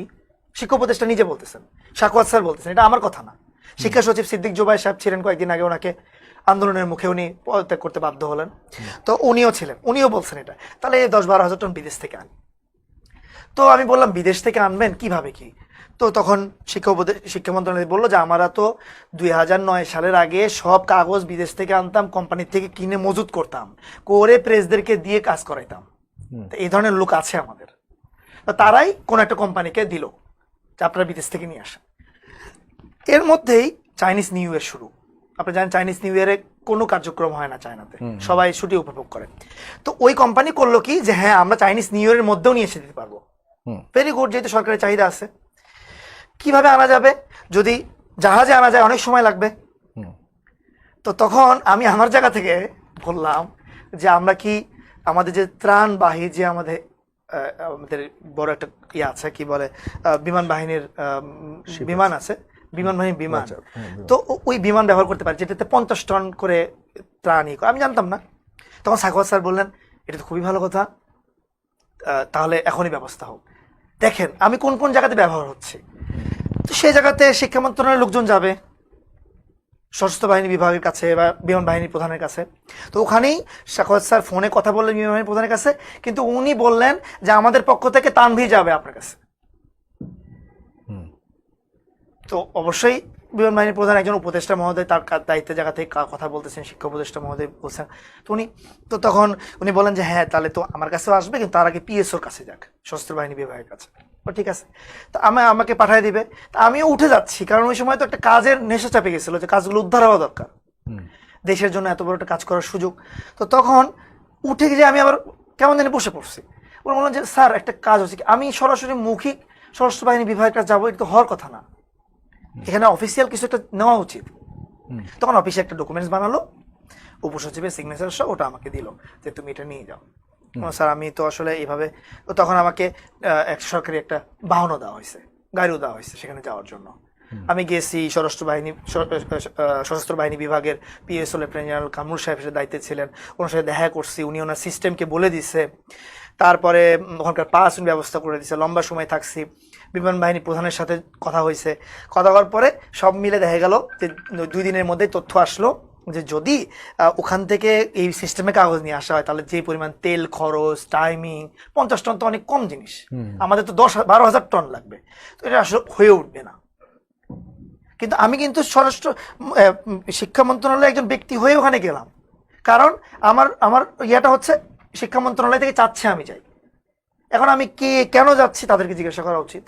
শিক্ষা উপদেষ্টা নিজে বলতেছেন, সাকওয়াত স্যার বলতেছেন, এটা আমার কথা না, শিক্ষা সচিব সিদ্দিক জুবাই সাহেব ছিলেন কয়েকদিন আগে, ওনাকে আন্দোলনের মুখে উনি পদত্যাগ করতে বাধ্য হলেন, তো উনিও ছিলেন, উনিও বলছেন এটা। তাহলে 10-12 হাজার টন বিদেশ থেকে আনি। তো আমি বললাম বিদেশ থেকে আনবেন কিভাবে কি? তো তখন শিক্ষা মন্ত্রণালয় বললো যে আমরা তো 2009 সালের আগে সব কাগজ বিদেশ থেকে আনতাম, কোম্পানির থেকে কিনে মজুত করতাম, করে প্রেসদেরকে দিয়ে কাজ করাইতাম। এই ধরনের লোক আছে আমাদের। তারাই কোন একটা কোম্পানিকে দিল যে আপনারা বিদেশ থেকে নিয়ে আসেন। এর মধ্যেই চাইনিজ নিউ ইয়ার শুরু। আপনি জানেন চাইনিজ নিউ ইয়ারে কোনো কার্যক্রম হয় না চায়নাতে, সবাই ছুটি উপভোগ করে। তো ওই কোম্পানি করলো কি যে হ্যাঁ আমরা চাইনিজ নিউ ইয়ারের মধ্যেও নিয়ে এসে দিতে পারবো। ভেরি গুড, যেহেতু সরকারের চাহিদা আছে। কিভাবে আনা যাবে? যদি জাহাজে আনা যায় অনেক সময় লাগবে। তো তখন আমি আমার জায়গা থেকে বললাম যে আমরা কি আমাদের যে ত্রাণবাহী যে আমাদের বড় একটা ইয়ে আছে, কি বলে বিমান বাহিনীর বিমান আছে, বিমান বাহিনীর বিমান, তো ওই বিমান ব্যবহার করতে পারি যেটাতে 50 টন করে ত্রাণ ই করে। আমি জানতাম না। তখন সাকওয়াত স্যার বললেন এটা তো খুবই ভালো কথা, তাহলে এখনই ব্যবস্থা হোক। দেখেন আমি কোন কোন জায়গাতে ব্যবহার হচ্ছে, তো সেই জায়গাতে শিক্ষা মন্ত্রণালয়ের লোকজন যাবে, সশস্ত্র বাহিনী বিভাগের কাছে বা বিমান বাহিনীর প্রধানের কাছে। তো ওখানেই সাকওয়াত স্যার ফোনে কথা বললেন বিমান বাহিনীর প্রধানের কাছে, কিন্তু উনি বললেন যে আমাদের পক্ষ থেকে তানভি যাবে আপনার কাছে। তো অবশ্যই বিমান বাহিনীর প্রধান একজন উপদেষ্টা মহোদয়, তার দায়িত্বের জায়গা থেকে কথা বলতেছেন, শিক্ষা উপদেষ্টা মহোদয় বলছেন। তো তখন উনি বলেন যে হ্যাঁ তাহলে তো আমার কাছেও আসবে, কিন্তু তার আগে পিএসওর কাছে যাক, সশস্ত্র বাহিনী বিভাগের কাছে। ঠিক আছে, তো আমাকে পাঠিয়ে দিবে। তা আমিও উঠে যাচ্ছি, কারণ ওই সময় তো একটা কাজের নেশা চাপে গেছিল যে কাজগুলো উদ্ধার হওয়া দরকার, দেশের জন্য এত বড় একটা কাজ করার সুযোগ। তো তখন উঠে গিয়ে আমি আবার কেমন জানি বসে পড়ছি। ওরা বললাম যে স্যার একটা কাজ হচ্ছে, আমি সরাসরি মৌখিক সশস্ত্র বাহিনী বিভাগের কাছে যাবো, এটা তো হওয়ার কথা না, এখানে অফিসিয়াল কিছু একটা নেওয়া উচিত। তখন অফিসে একটা ডকুমেন্টস বানালো, উপসচিবের সিগনেচার সহ, ওটা আমাকে দিল যে তুমি এটা নিয়ে যাও। স্যার আমি তো আসলে এইভাবে, তখন আমাকে সরকারি একটা বাহনও দেওয়া হয়েছে, গাড়িও দেওয়া হয়েছে সেখানে যাওয়ার জন্য। আমি গেছি, সশস্ত্র বাহিনী বিভাগের পিএসও লেফটেন্যান্ট জেনারেল কামরুল সাহেব এসে দায়িত্বে ছিলেন, ওনার সাথে দেখা করছি, উনি ওনার সিস্টেমকে বলে দিছে। তারপরে ওখানকার পাস ব্যবস্থা করে দিছে, লম্বা সময় থাকছি, বিমান বাহিনী প্রধানের সাথে কথা হয়েছে। কথা হওয়ার পরে সব মিলে দেখা গেল যে 2 দিনের মধ্যে তথ্য আসলো যে যদি ওখান থেকে এই সিস্টেমে কাগজ নিয়ে আসা হয়, তাহলে যে পরিমাণ তেল খরচ, টাইমিং, 50 টন তো অনেক কম জিনিস, আমাদের তো 10-12 হাজার টন লাগবে, তো এটা আসলে হয়ে উঠবে না। কিন্তু আমি কিন্তু স্বরাষ্ট্র শিক্ষা মন্ত্রণালয়ের একজন ব্যক্তি হয়ে ওখানে গেলাম, কারণ আমার ইয়াটা হচ্ছে শিক্ষা মন্ত্রণালয় থেকে চাচ্ছে আমি যাই। এখন আমি কেন যাচ্ছি তাদেরকে জিজ্ঞাসা করা উচিত।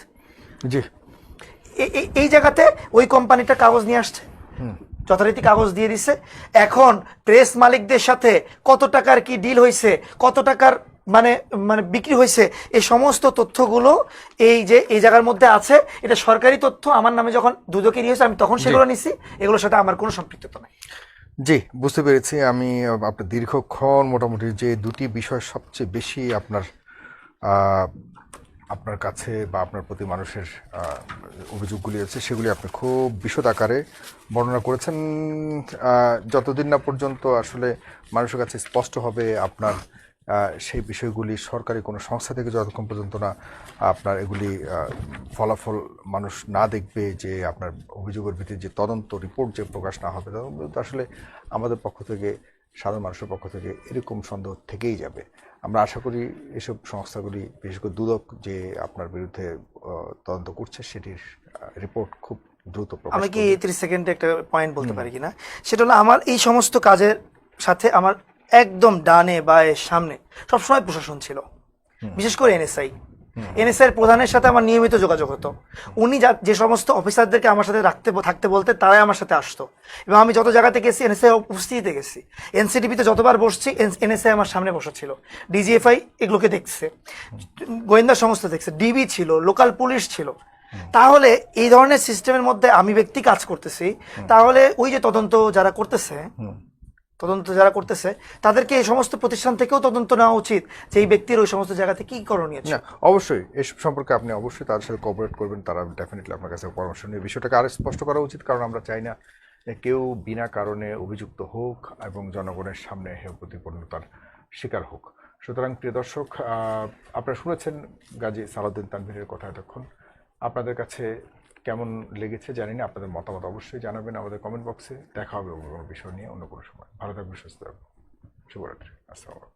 জি, এই জায়গাতে ওই কোম্পানিটা কাগজ নিয়ে আসছে, যথারীতি কাগজ দিয়ে দিছে। এখন প্রেস মালিকদের সাথে কত টাকার কি ডিল হয়েছে, কত টাকার মানে মানে বিক্রি হয়েছে, এই সমস্ত তথ্যগুলো এই যে এই জায়গার মধ্যে আছে। এটা সরকারি তথ্য। আমার নামে যখন দুদকে নিয়ে হয়েছে আমি তখন সেগুলো নিছি, এগুলোর সাথে আমার কোনো সম্পৃক্ততা নাই। জি, বুঝতে পেরেছি আমি। আপনার দীর্ঘক্ষণ মোটামুটি যে দুটি বিষয় সবচেয়ে বেশি আহ, আপনার কাছে বা আপনার প্রতি মানুষের অভিযোগগুলি আছে সেগুলি আপনি খুব বিশদ আকারে বর্ণনা করেছেন। যতদিন না পর্যন্ত আসলে মানুষের কাছে স্পষ্ট হবে আপনার সেই বিষয়গুলি সরকারি কোনো সংস্থা থেকে যতক্ষণ পর্যন্ত না আপনার এগুলি ফলাফল মানুষ না দেখবে, যে আপনার অভিযোগের ভিত্তিতে যে তদন্ত রিপোর্ট যে প্রকাশ না হবে, তখন পর্যন্ত আসলে আমাদের পক্ষ থেকে, সাধারণ মানুষের পক্ষ থেকে এরকম সন্দেহ থেকেই যাবে। আমরা আশা করি এসব সংস্থাগুলি, বিশেষ করে দুদক যে আপনার বিরুদ্ধে তদন্ত করছে, সেটির রিপোর্ট খুব দ্রুত প্রকাশ আমি কি করবে। 30 সেকেন্ডে একটা পয়েন্ট বলতে পারি কিনা, সেটা হলো আমার এই সমস্ত কাজের সাথে আমার একদম ডানে বায়ে সামনে সবসময় প্রশাসন ছিল, বিশেষ করে এনএসআই। এনএসআই এর প্রধানের সাথে আমার নিয়মিত যোগাযোগ হতো। উনি যে সমস্ত অফিসারদেরকে আমার সাথে থাকতে বলতেন তারাই আমার সাথে আসতো, এবং আমি যত জায়গাতে গেছি এনএসআই উপস্থিতিতে গেছি। এনসিটিভিতে যতবার বসছি এনএসআই আমার সামনে বসা ছিল। ডিজিএফআই এগুলোকে দেখছে, গোয়েন্দা সংস্থা দেখছে, ডিবি ছিল, লোকাল পুলিশ ছিল। তাহলে এই ধরনের সিস্টেমের মধ্যে আমি ব্যক্তি কাজ করতেছি, তাহলে ওই যে তদন্ত যারা করতেছে তাদেরকে এই সমস্ত প্রতিষ্ঠান থেকেও তদন্ত নেওয়া উচিত যে এই ব্যক্তির ওই সমস্ত জায়গাতে কি করণীয় ছিল। না, অবশ্যই এসব সম্পর্কে আপনি অবশ্যই তাদের সাথে কোঅপারেট করবেন, তারা ডেফিনেটলি আপনার কাছে পরামর্শ নিয়ে বিষয়টাকে আরো স্পষ্ট করা উচিত। কারণ আমরা চাই না যে কেউ বিনা কারণে অভিযুক্ত হোক এবং জনগণের সামনে হেয় প্রতিপন্নতার শিকার হোক। সুতরাং প্রিয় দর্শক, আপনারা শুনেছেন গাজী সালাউদ্দিন তানভীরের কথা এতক্ষণ। আপনাদের কাছে কেমন লেগেছে জানি না, আপনাদের মতামত অবশ্যই জানাবেন আমাদের কমেন্ট বক্সে। দেখা হবে অন্য কোনো বিষয় নিয়ে অন্য কোনো সময়। ভালো থাকবেন, সুস্থ থাকবেন। শুভরাত্রি। আসসালামু আলাইকুম।